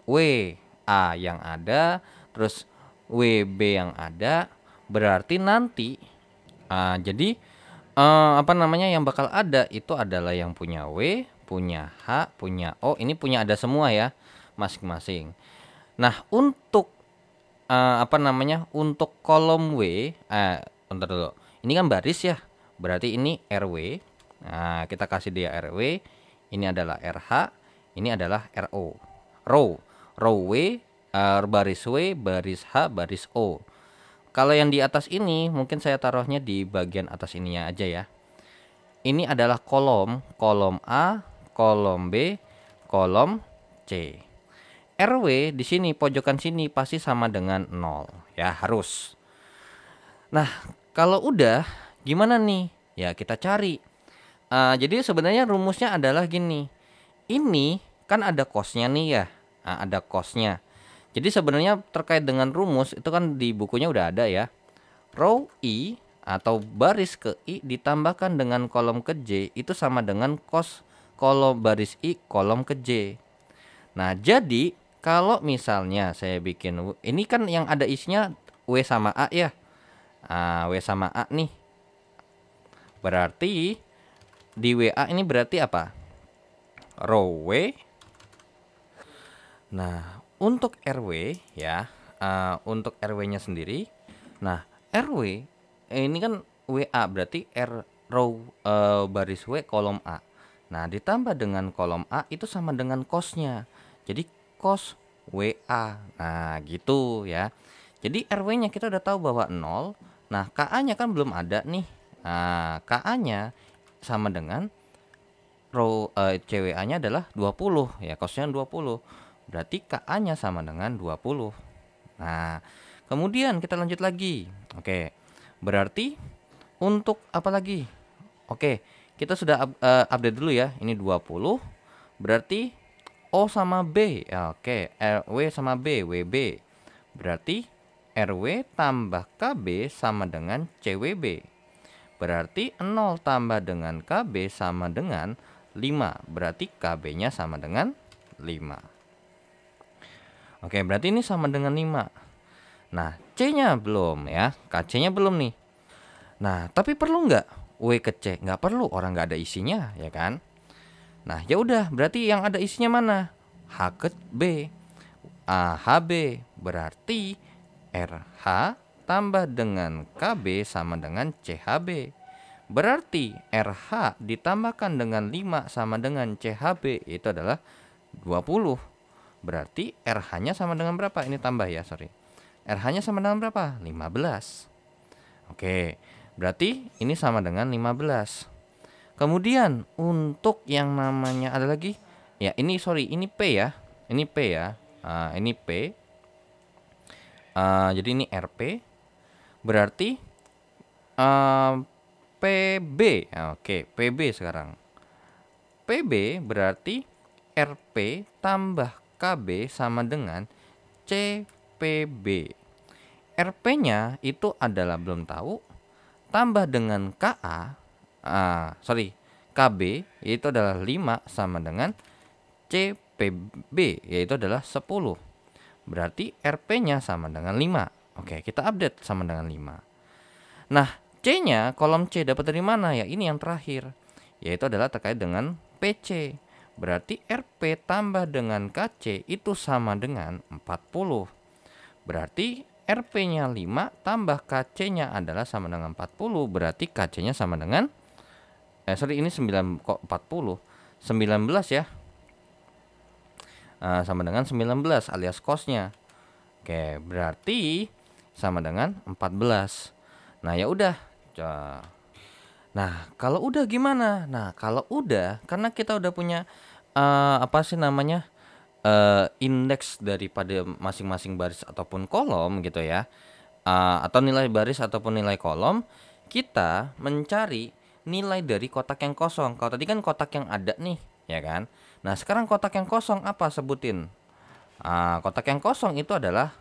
W, A yang ada, terus WB yang ada, berarti nanti jadi apa namanya yang bakal ada itu adalah yang punya W, punya H, punya O. Ini punya ada semua ya masing-masing. Nah, untuk apa namanya? Untuk kolom W, bentar dulu. Ini kan baris ya. Berarti ini RW. Nah, kita kasih dia RW. Ini adalah RH, ini adalah RO. Row. Row W, baris W, baris H, baris O. Kalau yang di atas ini mungkin saya taruhnya di bagian atas ininya aja ya. Ini adalah kolom, kolom A, kolom B, kolom C. RW di sini pojokan sini pasti sama dengan 0 ya, harus. Nah, kalau udah gimana nih? Ya kita cari. Jadi sebenarnya rumusnya adalah gini. Ini kan ada kosnya nih ya. Ada kosnya. Jadi sebenarnya terkait dengan rumus itu kan di bukunya udah ada ya. Row I atau baris ke I ditambahkan dengan kolom ke J itu sama dengan kos kolom baris I kolom ke J. Nah, jadi kalau misalnya saya bikin ini kan yang ada isinya W sama A ya. W sama A nih. Berarti di WA ini berarti apa? Row W. Nah, untuk RW ya, untuk RW-nya sendiri. Nah, RW ini kan WA berarti row baris W kolom A. Nah, ditambah dengan kolom A itu sama dengan kosnya. Jadi kos WA. Nah, gitu ya. Jadi RW-nya kita udah tahu bahwa 0. Nah, KA-nya kan belum ada nih. Nah, KA-nya sama dengan row CWA-nya adalah 20 ya, kosnya 20. Berarti KA-nya sama dengan 20. Nah, kemudian kita lanjut lagi. Oke. Berarti untuk apa lagi? Oke, kita sudah update dulu ya. Ini 20. Berarti O sama B. Ya, oke, RW sama B, WB. Berarti RW tambah KB sama dengan CWB. Berarti 0 tambah dengan KB sama dengan 5. Berarti KB-nya sama dengan 5. Oke, berarti ini sama dengan 5. Nah, C-nya belum ya. KC-nya belum nih. Nah, tapi perlu nggak W ke C? Nggak perlu, orang nggak ada isinya ya kan. Nah, ya udah, berarti yang ada isinya mana? H ke B. HB berarti RH tambah dengan KB sama dengan CHB. Berarti RH ditambahkan dengan 5 sama dengan CHB itu adalah 20. Berarti RH-nya sama dengan berapa? Ini tambah ya, sorry. RH-nya sama dengan berapa? 15. Oke, berarti ini sama dengan 15. Kemudian untuk yang namanya ada lagi. Ya, ini sorry, ini P ya. Ini P ya. Ini P. Jadi ini RP. Berarti PB. Oke, PB sekarang. PB berarti RP tambah KB sama dengan CPB. RP-nya itu adalah belum tahu, tambah dengan KA. KB yaitu adalah 5 sama dengan CPB yaitu adalah 10. Berarti RP-nya sama dengan 5. Oke, kita update sama dengan 5. Nah, C-nya kolom C dapat dari mana ya? Ini yang terakhir. Yaitu adalah terkait dengan PC. Berarti RP tambah dengan KC itu sama dengan 40. Berarti RP-nya 5 tambah KC-nya adalah sama dengan 40. Berarti KC-nya sama dengan ini 9 kok 40. 19 ya. Sama dengan 19 alias kosnya. Oke, berarti sama dengan 14. Nah, ya udah. Nah, kalau udah gimana? Nah, kalau udah karena kita udah punya apa sih namanya? Indeks daripada masing-masing baris ataupun kolom gitu ya. Atau nilai baris ataupun nilai kolom, kita mencari nilai dari kotak yang kosong. Kalau tadi kan kotak yang ada nih, ya kan? Nah, sekarang kotak yang kosong apa sebutin? Kotak yang kosong itu adalah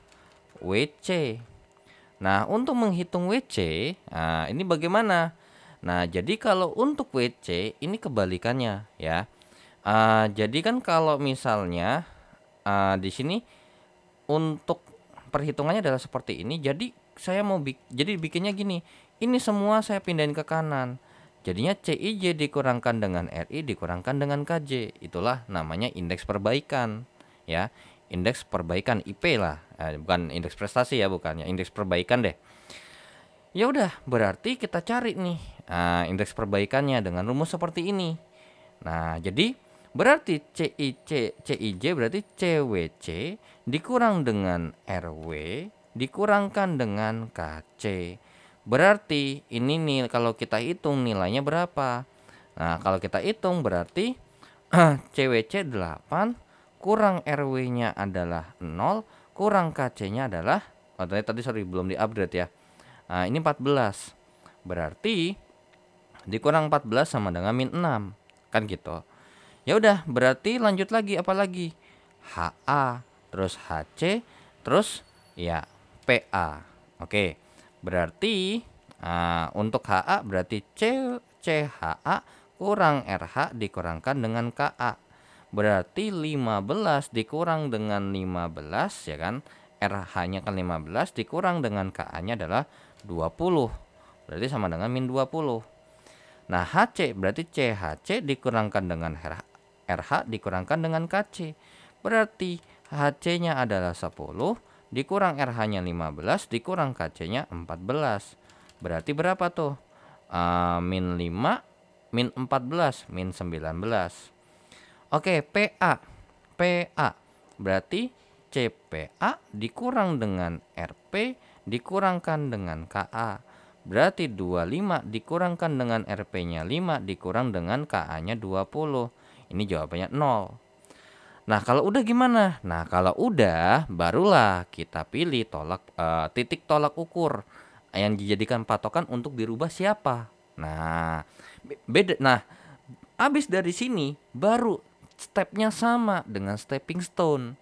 WC. Nah, untuk menghitung WC, ini bagaimana? Nah, jadi kalau untuk WC ini kebalikannya ya. Jadi kan kalau misalnya di sini untuk perhitungannya adalah seperti ini. Jadi saya mau jadi bikinnya gini. Ini semua saya pindahin ke kanan. Jadinya CIJ dikurangkan dengan RI dikurangkan dengan KJ. Itulah namanya indeks perbaikan, ya. Indeks perbaikan IP lah. Bukan indeks prestasi ya, bukannya indeks perbaikan deh. Ya udah, berarti kita cari nih indeks perbaikannya dengan rumus seperti ini. Nah, jadi berarti CIJ berarti CWC dikurang dengan RW dikurangkan dengan KC. Berarti ini nih kalau kita hitung nilainya berapa? Nah, kalau kita hitung berarti CWC 8 kurang RW-nya adalah 0 kurang KC-nya adalah tadi sorry belum di-upgrade ya. Nah, ini 14. Berarti dikurang 14 sama dengan min 6. Kan gitu. Ya udah, berarti lanjut lagi apa lagi? HA, terus HC, terus ya PA. Oke. Berarti untuk HA berarti CHA kurang RH dikurangkan dengan KA. Berarti 15 dikurang dengan 15 ya kan. RH-nya kan 15 dikurang dengan KA-nya adalah 20. Berarti sama dengan min 20. Nah, HC berarti CHC dikurangkan dengan RH dikurangkan dengan KC. Berarti HC-nya adalah 10 dikurang RH-nya 15 dikurang KC-nya 14. Berarti berapa tuh? Min 5 min 14 min 19. Oke, PA. PA berarti CPA dikurang dengan RP dikurangkan dengan KA. Berarti 25 dikurangkan dengan RP-nya 5 dikurang dengan KA-nya 20. Ini jawabannya 0. Nah, kalau udah gimana? Nah, kalau udah barulah kita pilih titik tolak ukur yang dijadikan patokan untuk dirubah siapa. Nah, beda. Nah, habis dari sini baru stepnya sama dengan stepping stone.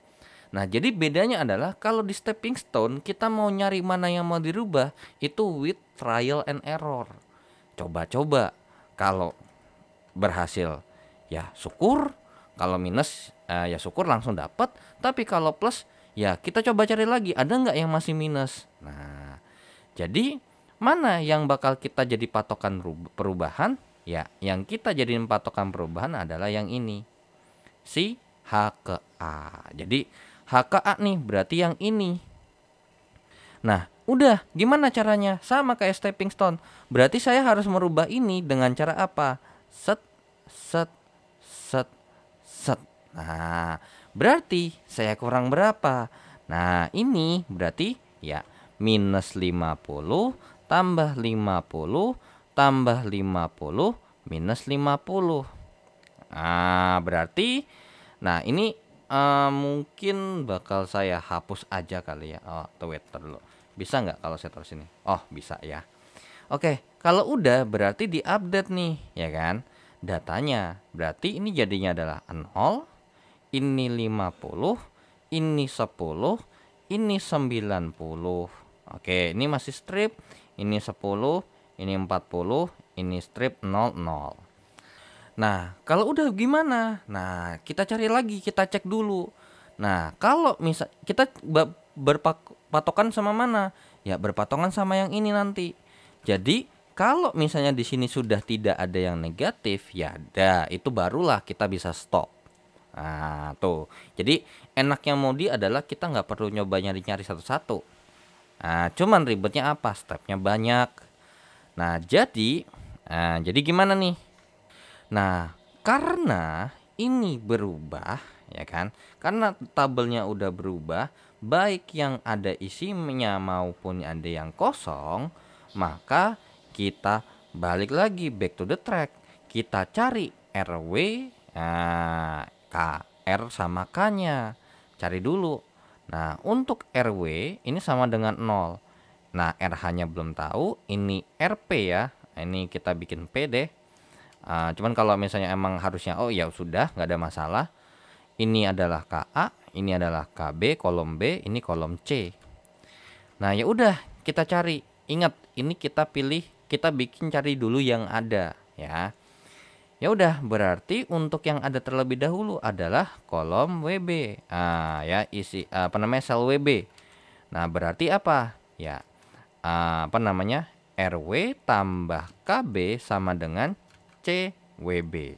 Nah, jadi bedanya adalah kalau di stepping stone kita mau nyari mana yang mau dirubah itu with trial and error. Coba-coba. Kalau berhasil ya syukur, kalau minus ya syukur langsung dapat. Tapi kalau plus ya kita coba cari lagi ada nggak yang masih minus. Nah, jadi mana yang bakal kita jadi patokan perubahan? Ya, yang kita jadiin patokan perubahan adalah yang ini. Si H ke A. Jadi HKA nih berarti yang ini. Nah, udah gimana caranya? Sama kayak stepping stone. Berarti saya harus merubah ini dengan cara apa? Set, set, set, set. Nah, berarti saya kurang berapa? Nah, ini berarti ya minus 50 tambah 50 tambah 50 minus 50. Nah, berarti ini mungkin bakal saya hapus aja kali ya. Wait dulu. Bisa nggak kalau saya taruh sini? Oh, bisa ya. Oke, kalau udah berarti diupdate nih, ya kan? Datanya. Berarti ini jadinya adalah 0, ini 50, ini 10, ini 90. Oke, ini masih strip, ini 10, ini 40, ini strip 00. Nah, kalau udah gimana? Nah, kita cari lagi, kita cek dulu. Nah, kalau misal kita berpatokan sama mana? Ya, berpatokan sama yang ini nanti. Jadi, kalau misalnya di sini sudah tidak ada yang negatif, ya ada, itu barulah kita bisa stop. Nah, tuh. Jadi, enaknya modi adalah kita nggak perlu nyoba nyari-nyari satu-satu. Nah, cuman ribetnya apa? Stepnya banyak. Nah, jadi gimana nih? Nah, karena ini berubah, ya kan? Karena tabelnya udah berubah, baik yang ada isinya maupun ada yang kosong, maka kita balik lagi back to the track. Kita cari RW, KR sama K-nya. Cari dulu. Nah, untuk RW ini sama dengan 0. Nah, RH-nya belum tahu, ini RP ya. Ini kita bikin P deh. Cuman kalau misalnya emang harusnya ya sudah nggak ada masalah. Ini adalah KA, ini adalah KB, kolom B, ini kolom C. Nah, ya udah kita cari. Ingat, ini kita bikin cari dulu yang ada ya. Ya udah, berarti untuk yang ada terlebih dahulu adalah kolom WB. Ya isi sel WB. Nah, berarti apa? Ya, apa namanya? RW tambah KB sama dengan CWB.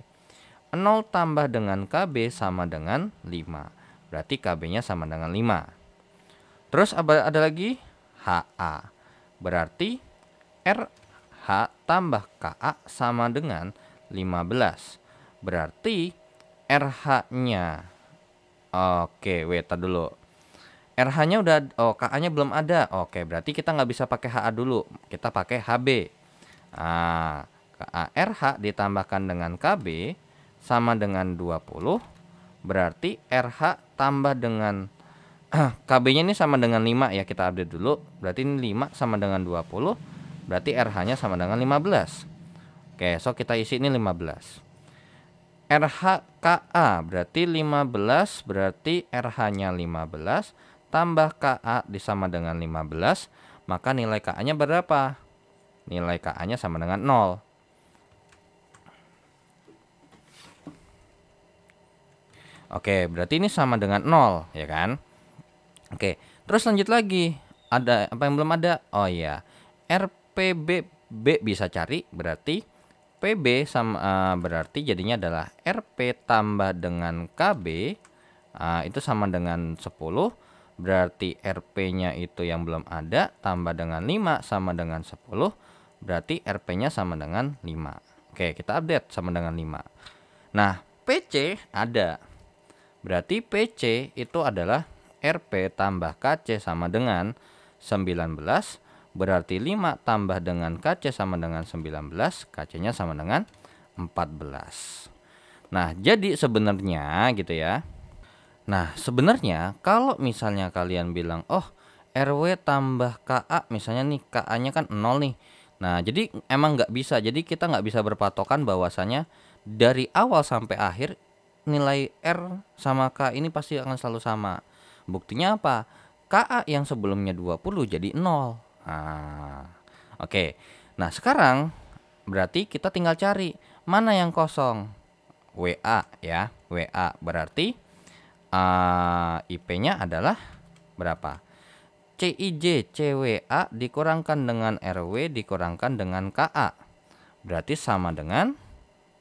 0 tambah dengan KB sama dengan 5. Berarti KB-nya sama dengan 5. Terus ada lagi HA. Berarti RH tambah KA sama dengan 15. Berarti RH-nya, oke, wait dulu. RH-nya udah, KA-nya belum ada. Oke, berarti kita nggak bisa pakai HA dulu. Kita pakai HB. Nah, RH ditambahkan dengan KB sama dengan 20. Berarti RH tambah dengan KB-nya ini sama dengan 5 ya, kita update dulu. Berarti ini 5 sama dengan 20. Berarti RH-nya sama dengan 15. Oke, so kita isi ini 15. RHKA berarti 15, berarti RH-nya 15 tambah KA disama dengan 15, maka nilai KA-nya berapa? Nilai KA-nya sama dengan 0. Oke, berarti ini sama dengan 0, ya kan? Oke, terus lanjut lagi. Ada apa yang belum ada? Oh iya, RPB bisa cari, berarti PB sama berarti jadinya adalah RP tambah dengan KB, itu sama dengan 10. Berarti RP-nya itu yang belum ada tambah dengan 5 sama dengan 10. Berarti RP-nya sama dengan 5. Oke, kita update sama dengan 5. Nah, PC ada. Berarti PC itu adalah RP tambah KC sama dengan 19. Berarti 5 tambah dengan KC sama dengan 19. KC-nya sama dengan 14. Nah, jadi sebenarnya gitu ya. Nah, sebenarnya kalau misalnya kalian bilang, oh RW tambah KA, misalnya nih KA-nya kan 0 nih. Nah, jadi emang nggak bisa. Jadi kita nggak bisa berpatokan bahwasanya dari awal sampai akhir nilai R sama K ini pasti akan selalu sama. Buktinya apa? KA yang sebelumnya 20 jadi 0. Nah, oke. Nah, sekarang berarti kita tinggal cari mana yang kosong. WA ya. WA berarti IP-nya adalah berapa? CIJ CWA dikurangkan dengan RW dikurangkan dengan KA. Berarti sama dengan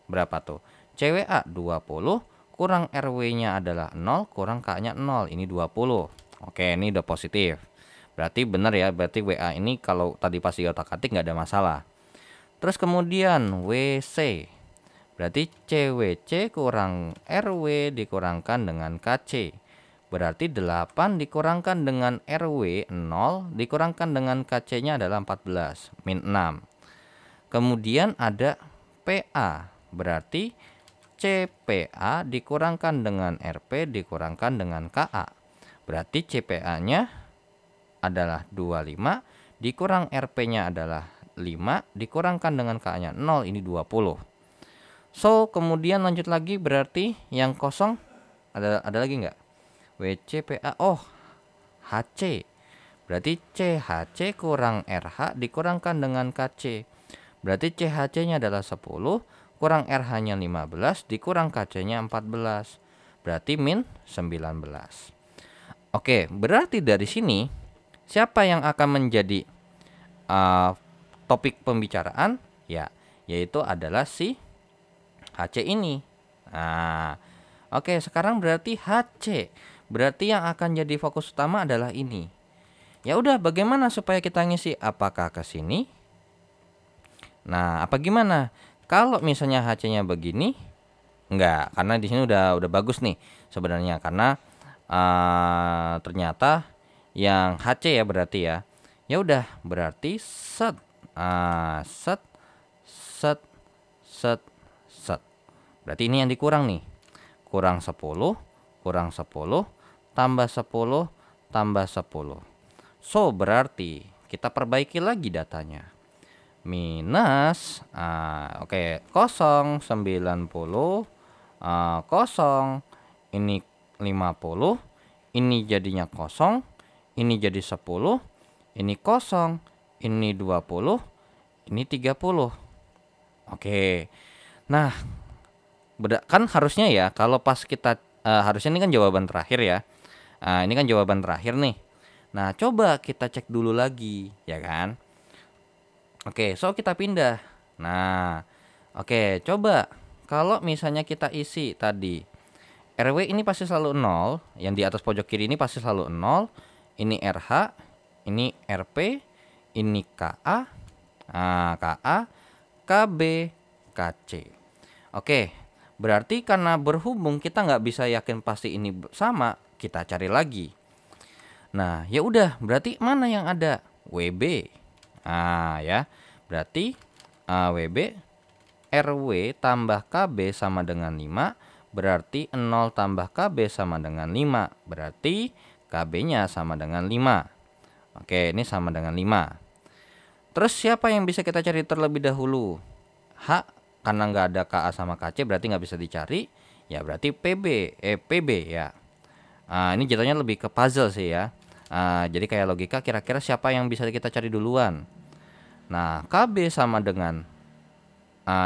berapa tuh? CWA 20 kurang RW-nya adalah 0 kurang K-nya 0. Ini 20. Oke, ini udah positif. Berarti benar ya, berarti WA ini kalau tadi pas di otak-atik nggak ada masalah. Terus kemudian WC. Berarti CWC kurang RW dikurangkan dengan KC. Berarti 8 dikurangkan dengan RW 0 dikurangkan dengan KC-nya adalah 14, min 6. Kemudian ada PA. Berarti CPA dikurangkan dengan RP dikurangkan dengan KA. Berarti CPA-nya adalah 25 dikurang RP-nya adalah 5 dikurangkan dengan KA-nya 0, ini 20. So, kemudian lanjut lagi berarti yang kosong ada lagi nggak? WCPA, oh HC. Berarti CHC kurang RH dikurangkan dengan KC. Berarti CHC-nya adalah 10 kurang RH-nya 15 dikurang KC-nya 14. Berarti min 19. Oke, berarti dari sini siapa yang akan menjadi topik pembicaraan? Ya, yaitu adalah si HC ini. Nah, oke, sekarang berarti HC. Berarti yang akan jadi fokus utama adalah ini. Ya udah, bagaimana supaya kita ngisi? Apakah ke sini? Nah, apa gimana? Kalau misalnya HC-nya begini, enggak, karena di sini udah bagus nih sebenarnya, karena ternyata yang HC ya berarti ya. Ya udah, berarti set set set set set. Berarti ini yang dikurang nih. Kurang 10, kurang 10, tambah 10, tambah 10. So, berarti kita perbaiki lagi datanya. Minus oke, 0 90 0 ini 50, ini jadinya 0, ini jadi 10, ini 0, ini 20, ini 30. Oke. Nah, kan harusnya ya kalau pas kita harusnya ini kan jawaban terakhir ya. Ini kan jawaban terakhir nih. Nah, coba kita cek dulu lagi, ya kan? Oke, so kita pindah. Nah, oke, coba kalau misalnya kita isi tadi RW ini pasti selalu 0, yang di atas pojok kiri ini pasti selalu 0. Ini RH, ini RP, ini KA, KA, KB, KC. Oke, berarti karena berhubung kita nggak bisa yakin pasti ini sama, kita cari lagi. Nah, ya udah, berarti mana yang ada? WB. Ya. Berarti WB RW tambah KB sama dengan 5, berarti 0 tambah KB sama dengan 5, berarti KB-nya sama dengan 5. Oke, ini sama dengan 5. Terus siapa yang bisa kita cari terlebih dahulu? H, karena nggak ada KA sama KC berarti nggak bisa dicari. Ya berarti PB ya. Ini jatuhnya lebih ke puzzle sih ya. Jadi kayak logika, kira-kira siapa yang bisa kita cari duluan. Nah, KB sama dengan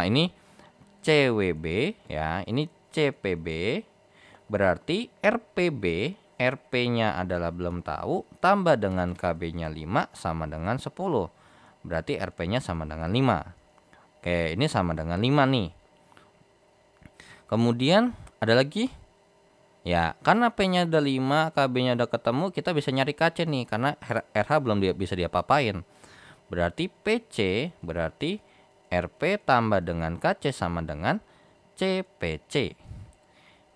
ini CWB ya, ini CPB, berarti RPB, RP-nya adalah belum tahu, tambah dengan KB-nya 5 sama dengan 10. Berarti RP-nya sama dengan 5. Oke, ini sama dengan 5 nih. Kemudian ada lagi. Ya, karena P-nya ada 5, KB-nya udah ketemu, kita bisa nyari KC nih, karena RH belum bisa diapa-apain. Berarti PC, berarti RP tambah dengan KC sama dengan CPC.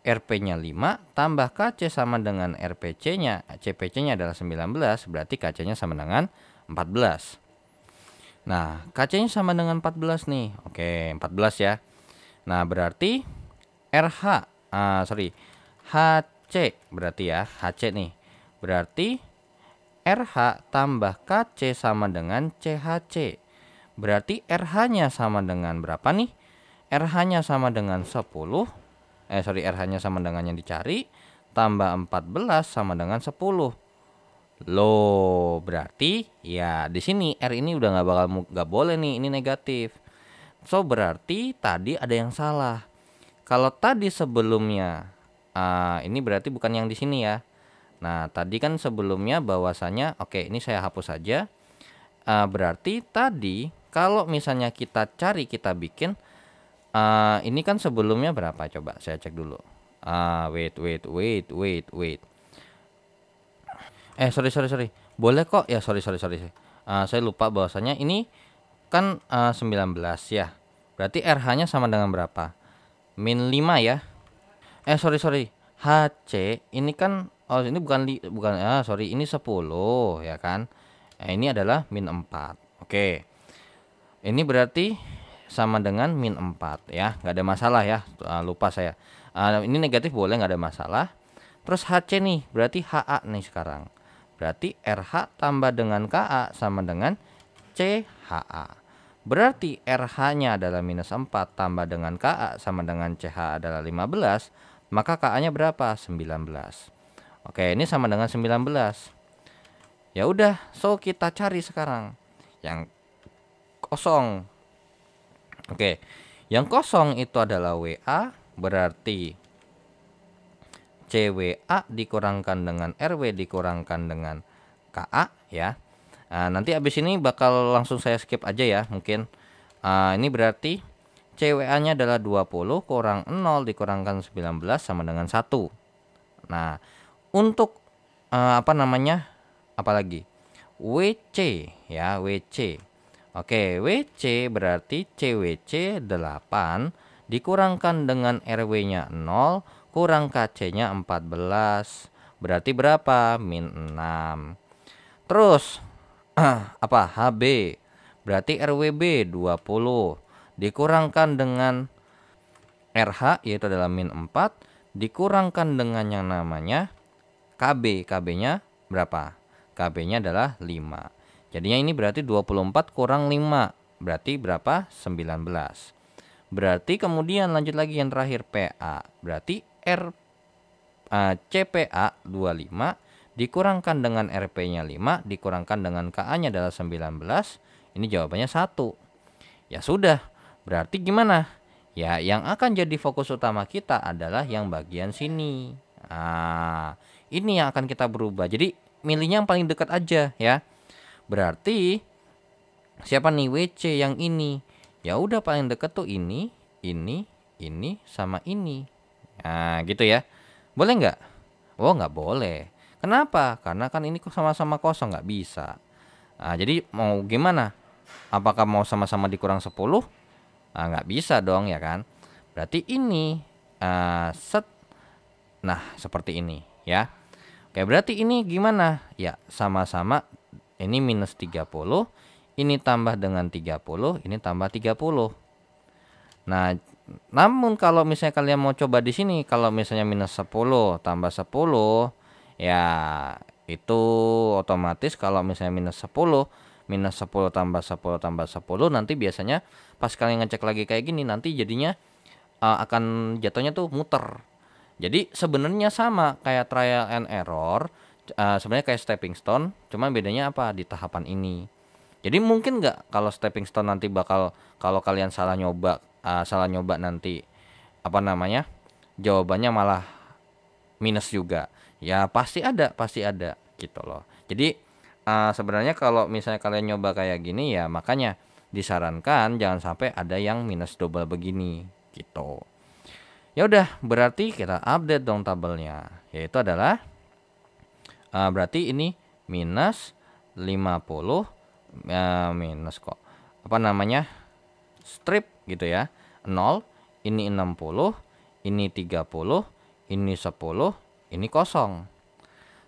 RP-nya 5 tambah KC sama dengan RPC-nya. CPC-nya adalah 19, berarti KC-nya sama dengan 14. Nah, KC-nya sama dengan 14 nih. Oke, 14 ya. Nah, berarti HC berarti ya, HC nih. Berarti RH tambah KC sama dengan CHC. Berarti RH-nya sama dengan berapa nih? RH-nya sama dengan 10. RH-nya sama dengan yang dicari, tambah 14 sama dengan 10. Loh, berarti ya di sini R ini udah nggak boleh nih, ini negatif. So berarti tadi ada yang salah. Kalau tadi sebelumnya ini berarti bukan yang di sini ya. Nah, tadi kan sebelumnya bahwasanya, oke, ini saya hapus saja. Berarti tadi kalau misalnya kita cari, kita bikin ini kan sebelumnya berapa, coba saya cek dulu. Wait. Sorry. Boleh kok ya, sorry. Saya lupa bahwasanya ini kan 19 ya. Berarti RH-nya sama dengan berapa? Min 5 ya. Sorry. HC ini kan, ini sorry, ini 10 ya kan. Ini adalah min 4. Oke. Ini berarti sama dengan min 4 ya. Nggak ada masalah ya. Lupa saya. Ini negatif boleh, nggak ada masalah. Terus HC nih, berarti HA nih sekarang. Berarti RH tambah dengan KA sama dengan CHA. Berarti RH-nya adalah minus 4 tambah dengan KA sama dengan CH adalah 15. Maka KA-nya berapa? 19. Oke, ini sama dengan 19. Ya udah, so kita cari sekarang yang kosong. Oke, yang kosong itu adalah WA, berarti CWA dikurangkan dengan RW dikurangkan dengan KA ya. Nanti abis ini bakal langsung saya skip aja ya mungkin. Ini berarti CWA-nya adalah 20 kurang 0 dikurangkan 19 sama dengan 1. Nah, untuk apalagi WC ya, WC. Oke, WC berarti CWC 8 dikurangkan dengan RW-nya 0 kurang KC-nya 14. Berarti berapa? Min 6. Terus HB berarti RWB 20 dikurangkan dengan RH yaitu adalah min 4 dikurangkan dengan yang namanya KB. KB-nya berapa? KB-nya adalah 5. Jadinya ini berarti 24 kurang 5. Berarti berapa? 19. Berarti kemudian lanjut lagi yang terakhir PA. Berarti CPA 25 dikurangkan dengan RP-nya 5 dikurangkan dengan KA-nya adalah 19. Ini jawabannya 1. Ya sudah. Berarti gimana? Ya, yang akan jadi fokus utama kita adalah yang bagian sini. Ini yang akan kita berubah. Jadi milihnya yang paling dekat aja ya. Berarti siapa nih WC yang ini? Ya udah paling dekat tuh ini, sama ini. Nah, gitu ya. Boleh nggak? Oh, nggak boleh. Kenapa? Karena kan ini sama-sama kosong, nggak bisa. Nah, jadi mau gimana? Apakah mau sama-sama dikurang 10? Nah, nggak bisa dong ya kan. Berarti ini set. Nah, seperti ini ya. Oke, berarti ini gimana? Ya, sama-sama ini minus 30, ini tambah dengan 30, ini tambah 30. Nah, namun kalau misalnya kalian mau coba di sini, kalau misalnya minus 10 tambah 10, ya itu otomatis kalau misalnya minus 10 tambah 10 tambah 10, nanti biasanya pas kalian ngecek lagi kayak gini, nanti jadinya akan jatuhnya tuh muter. Jadi sebenarnya sama kayak trial and error, sebenarnya kayak stepping stone, cuman bedanya apa di tahapan ini. Jadi mungkin nggak kalau stepping stone nanti bakal, kalau kalian salah nyoba nanti apa namanya, jawabannya malah minus juga. Ya pasti ada gitu loh. Jadi sebenarnya kalau misalnya kalian nyoba kayak gini, ya makanya disarankan jangan sampai ada yang minus double begini gitu. Ya udah, berarti kita update dong tabelnya. Yaitu adalah berarti ini minus 50 minus kok. Apa namanya? Strip gitu ya. 0, ini 60, ini 30, ini 10, ini kosong.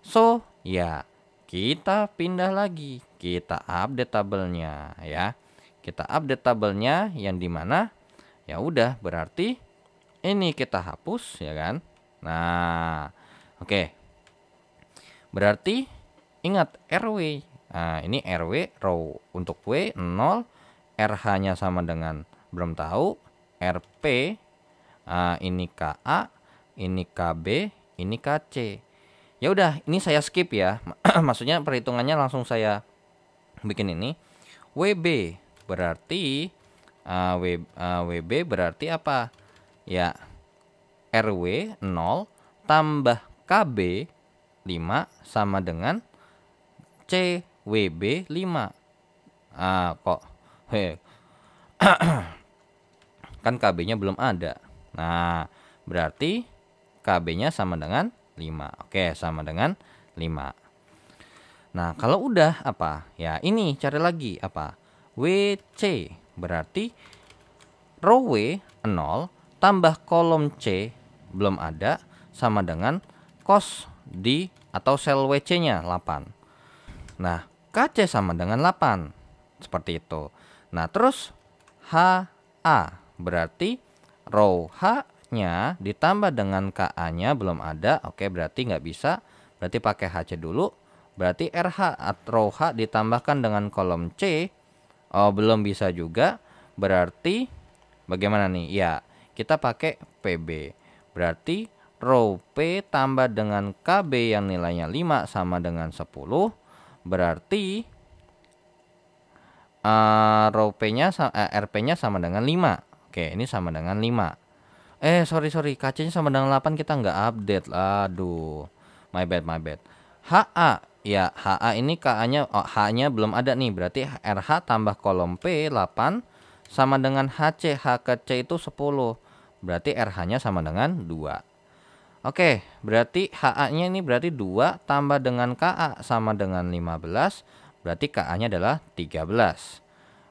So, ya kita pindah lagi. Kita update tabelnya ya. Kita update tabelnya yang dimana ya udah berarti ini kita hapus ya kan. Nah, oke. Berarti ingat RW. Nah, ini RW row untuk W 0, RH-nya sama dengan belum tahu, RP, ini KA, ini KB, ini KC. Ya udah, ini saya skip ya. Maksudnya perhitungannya langsung saya bikin ini. WB berarti WB berarti apa? Ya, RW 0 tambah KB 5 sama dengan CWB 5. Kok kan KB-nya belum ada. Nah, berarti KB-nya sama dengan 5. Oke, sama dengan 5. Nah, kalau udah apa? Ya, ini cari lagi apa? WC berarti row W 0 tambah kolom C belum ada sama dengan cos di atau sel WC-nya 8. Nah, KC sama dengan 8. Seperti itu. Nah, terus HA berarti row H-nya ditambah dengan KA-nya belum ada. Oke, berarti nggak bisa. Berarti pakai HC dulu. Berarti RH atau row H ditambahkan dengan kolom C. Oh, belum bisa juga. Berarti bagaimana nih? Ya, kita pakai PB. Berarti row P tambah dengan KB yang nilainya 5 sama dengan 10. Berarti row P-nya RP-nya sama dengan 5. Oke, ini sama dengan 5. Sorry, KC-nya sama dengan 8, kita nggak update. Aduh, my bad. HA, ya HA ini KA-nya, H-nya belum ada nih. Berarti RH tambah kolom P 8 sama dengan HC. H ke C itu 10. Berarti RH-nya sama dengan 2. Oke, berarti HA-nya ini berarti 2 tambah dengan KA sama dengan 15. Berarti KA-nya adalah 13.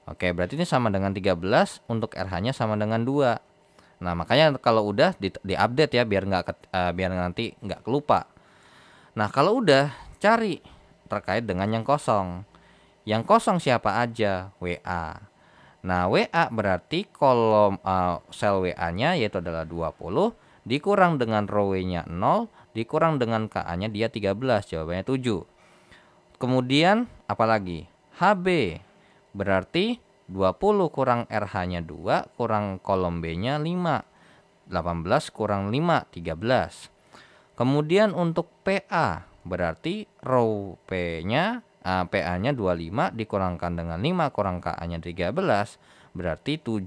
Oke, berarti ini sama dengan 13, untuk RH-nya sama dengan 2. Nah, makanya kalau udah diupdate ya biar nanti nggak kelupa. Nah, kalau udah cari terkait dengan yang kosong. Yang kosong siapa aja? WA. Nah, WA berarti kolom sel WA-nya yaitu adalah 20 dikurang dengan row W-nya 0 dikurang dengan KA-nya dia 13, jawabannya 7. Kemudian apalagi? HB berarti 20 kurang RH-nya 2 kurang kolom B-nya 5. 18 kurang 5, 13. Kemudian untuk PA berarti row PA-nya 25 dikurangkan dengan 5 kurang KA-nya 13 berarti 7.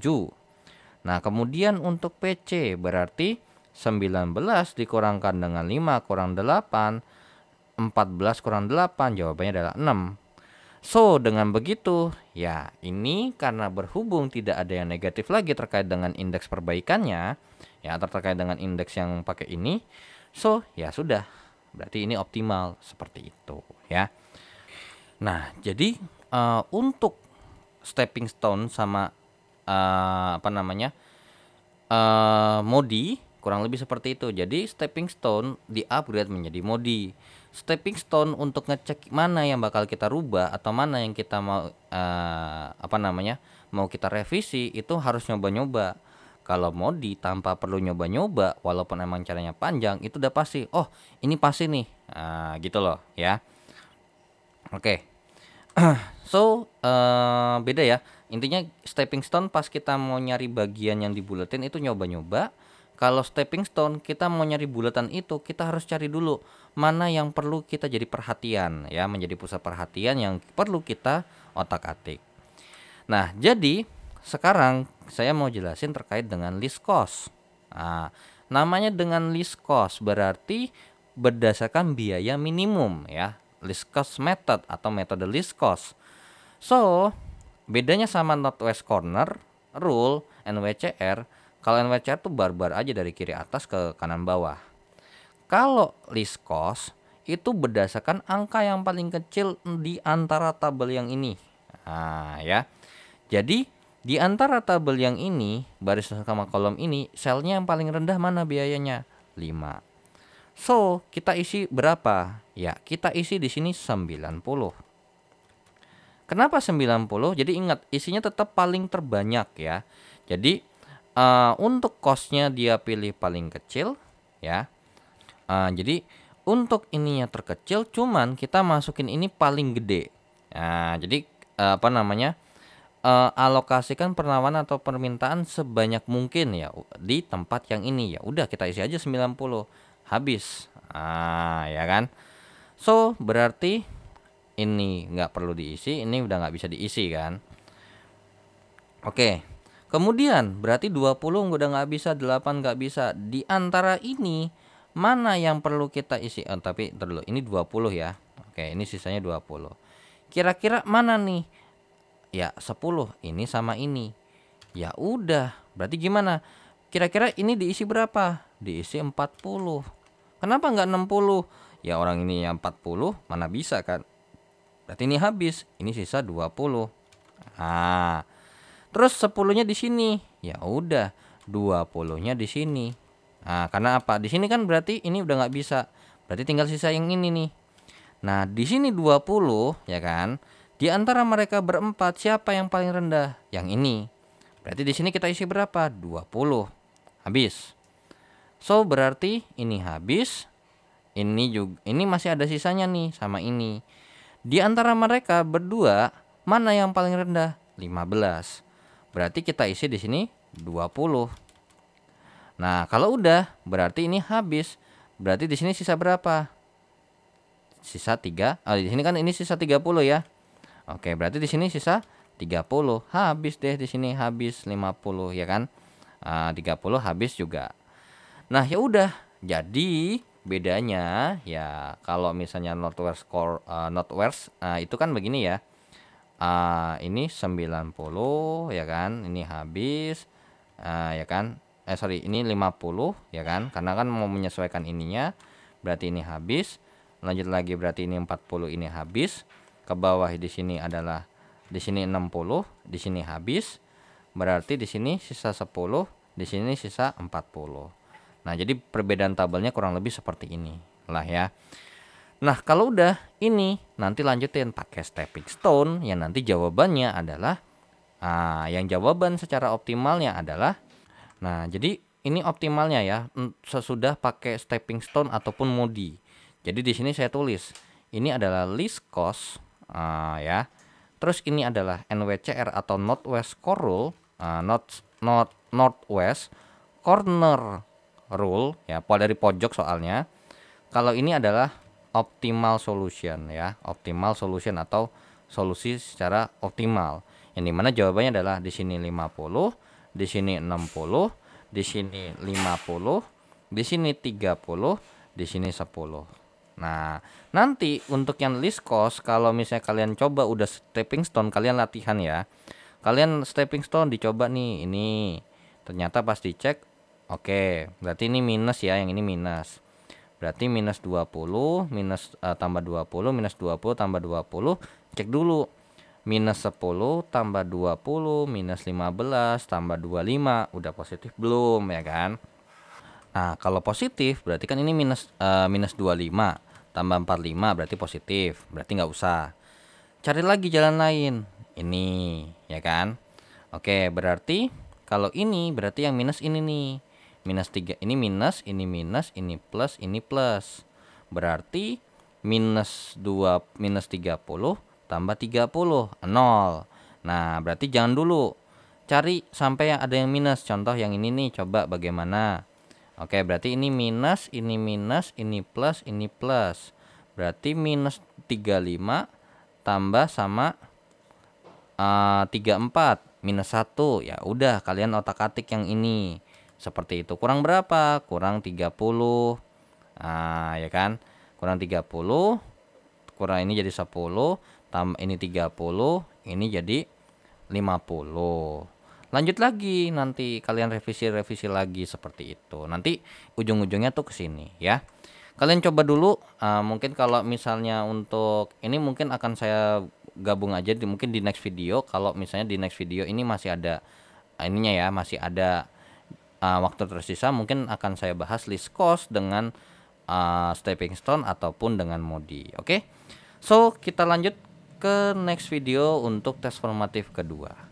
Nah, kemudian untuk PC berarti 19 dikurangkan dengan 5 kurang 8 14 kurang 8, jawabannya adalah 6. So, dengan begitu, ya ini karena berhubung tidak ada yang negatif lagi terkait dengan indeks perbaikannya, ya terkait dengan indeks yang pakai ini, so ya sudah, berarti ini optimal seperti itu ya. Nah, jadi untuk stepping stone sama modi kurang lebih seperti itu. Jadi stepping stone di upgrade menjadi modi. Stepping stone untuk ngecek mana yang bakal kita rubah atau mana yang kita mau mau kita revisi, itu harus nyoba-nyoba. Kalau modi tanpa perlu nyoba-nyoba, walaupun emang caranya panjang, itu udah pasti. Oh, ini pasti nih. Gitu loh ya. Oke. So, beda ya. Intinya stepping stone pas kita mau nyari bagian yang dibuletin itu nyoba-nyoba. Kalau stepping stone kita mau nyari bulatan itu, kita harus cari dulu mana yang perlu kita jadi perhatian ya, menjadi pusat perhatian yang perlu kita otak-atik. Nah, jadi sekarang saya mau jelasin terkait dengan list cost. Nah, namanya dengan list cost berarti berdasarkan biaya minimum ya, list cost method atau metode list cost. So, bedanya sama Northwest Corner Rule NWCR, kalau NWCR tuh barbar aja dari kiri atas ke kanan bawah. Kalau list cost itu berdasarkan angka yang paling kecil di antara tabel yang ini. Nah, ya. Jadi, di antara tabel yang ini, baris sama kolom ini, selnya yang paling rendah mana biayanya? 5. So, kita isi berapa? Ya, kita isi di sini 90. Kenapa 90? Jadi ingat, isinya tetap paling terbanyak ya. Jadi untuk costnya dia pilih paling kecil ya. Jadi untuk ininya terkecil, cuman kita masukin ini paling gede. Nah, jadi alokasikan perlawanan atau permintaan sebanyak mungkin ya di tempat yang ini. Ya udah, kita isi aja 90, habis. Ya kan. So berarti ini nggak perlu diisi, ini udah nggak bisa diisi kan. Oke, kemudian berarti 20 udah nggak bisa, 8 nggak bisa. Di antara ini mana yang perlu kita isi? Tapi dulu ini 20 ya. Oke, ini sisanya 20. Kira-kira mana nih? Ya 10, ini sama ini. Ya udah, berarti gimana? Kira-kira ini diisi berapa? Diisi 40. Kenapa nggak 60? Ya orang ini yang 40, mana bisa kan? Berarti ini habis, ini sisa 20. Nah, terus 10-nya di sini. Ya udah, 20-nya di sini. Nah, karena apa? Di sini kan berarti ini udah nggak bisa. Berarti tinggal sisa yang ini nih. Nah, di sini 20 ya kan? Di antara mereka berempat siapa yang paling rendah? Yang ini. Berarti di sini kita isi berapa? 20. Habis. So, berarti ini habis. Ini juga, ini masih ada sisanya nih sama ini. Di antara mereka berdua, mana yang paling rendah? 15. Berarti kita isi di sini 20. Nah, kalau udah, berarti ini habis. Berarti di sini sisa berapa? Sisa 3. Di sini kan ini sisa 30 ya. Oke, berarti di sini sisa 30. Habis deh di sini, habis 50 ya kan? 30 habis juga. Nah, ya udah. Jadi bedanya ya kalau misalnya Northwest itu kan begini ya. Ini 90 ya kan, ini habis ya kan. Ini 50 ya kan, karena kan mau menyesuaikan ininya. Berarti ini habis. Lanjut lagi, berarti ini 40, ini habis. Ke bawah di sini adalah di sini 60, di sini habis. Berarti di sini sisa 10, di sini sisa 40. Nah, jadi perbedaan tabelnya kurang lebih seperti ini lah ya. Nah, kalau udah ini nanti lanjutin pakai stepping stone yang nanti jawabannya adalah yang jawaban secara optimalnya adalah, nah, jadi ini optimalnya ya sesudah pakai stepping stone ataupun modi. Jadi di sini saya tulis ini adalah list cost ya. Terus ini adalah NWCR atau Northwest Corner Northwest Corner Rule ya, dari pojok soalnya. Kalau ini adalah optimal solution ya, optimal solution atau solusi secara optimal. Yang dimana jawabannya adalah di sini 50, di sini 60, di sini 50, di sini 30, di sini 10. Nah, nanti untuk yang list cost, kalau misalnya kalian coba udah stepping stone, kalian latihan ya. Kalian stepping stone dicoba nih, ini. Ternyata pas dicek, oke, berarti ini minus ya, yang ini minus. Berarti minus 20, minus tambah 20, minus 20 tambah 20, cek dulu. Minus 10 tambah 20, minus 15 tambah 25, udah positif belum ya kan? Nah, kalau positif berarti kan ini minus 25 tambah 45 berarti positif. Berarti nggak usah. Cari lagi jalan lain. Ini, ya kan? Oke, berarti kalau ini berarti yang minus ini nih. Minus 3 ini minus, ini plus, ini plus. Berarti minus 2 minus 30 tambah 30 0. Nah, berarti jangan dulu. Cari sampai yang ada yang minus. Contoh yang ini nih, coba bagaimana? Oke, berarti ini minus, ini plus, ini plus. Berarti minus 35 tambah sama 34 minus 1. Ya udah, kalian otak-atik yang ini. Seperti itu. Kurang berapa? Kurang 30. Ya kan? Kurang 30, kurang ini jadi 10, tambah ini 30, ini jadi 50. Lanjut lagi, nanti kalian revisi lagi seperti itu. Nanti ujung-ujungnya tuh ke sini ya. Kalian coba dulu, mungkin kalau misalnya untuk ini mungkin akan saya gabung aja mungkin di next video. Kalau misalnya di next video ini masih ada ininya ya, masih ada waktu tersisa, mungkin akan saya bahas list cost dengan stepping stone ataupun dengan modi. Oke. So, kita lanjut ke next video untuk tes formatif kedua.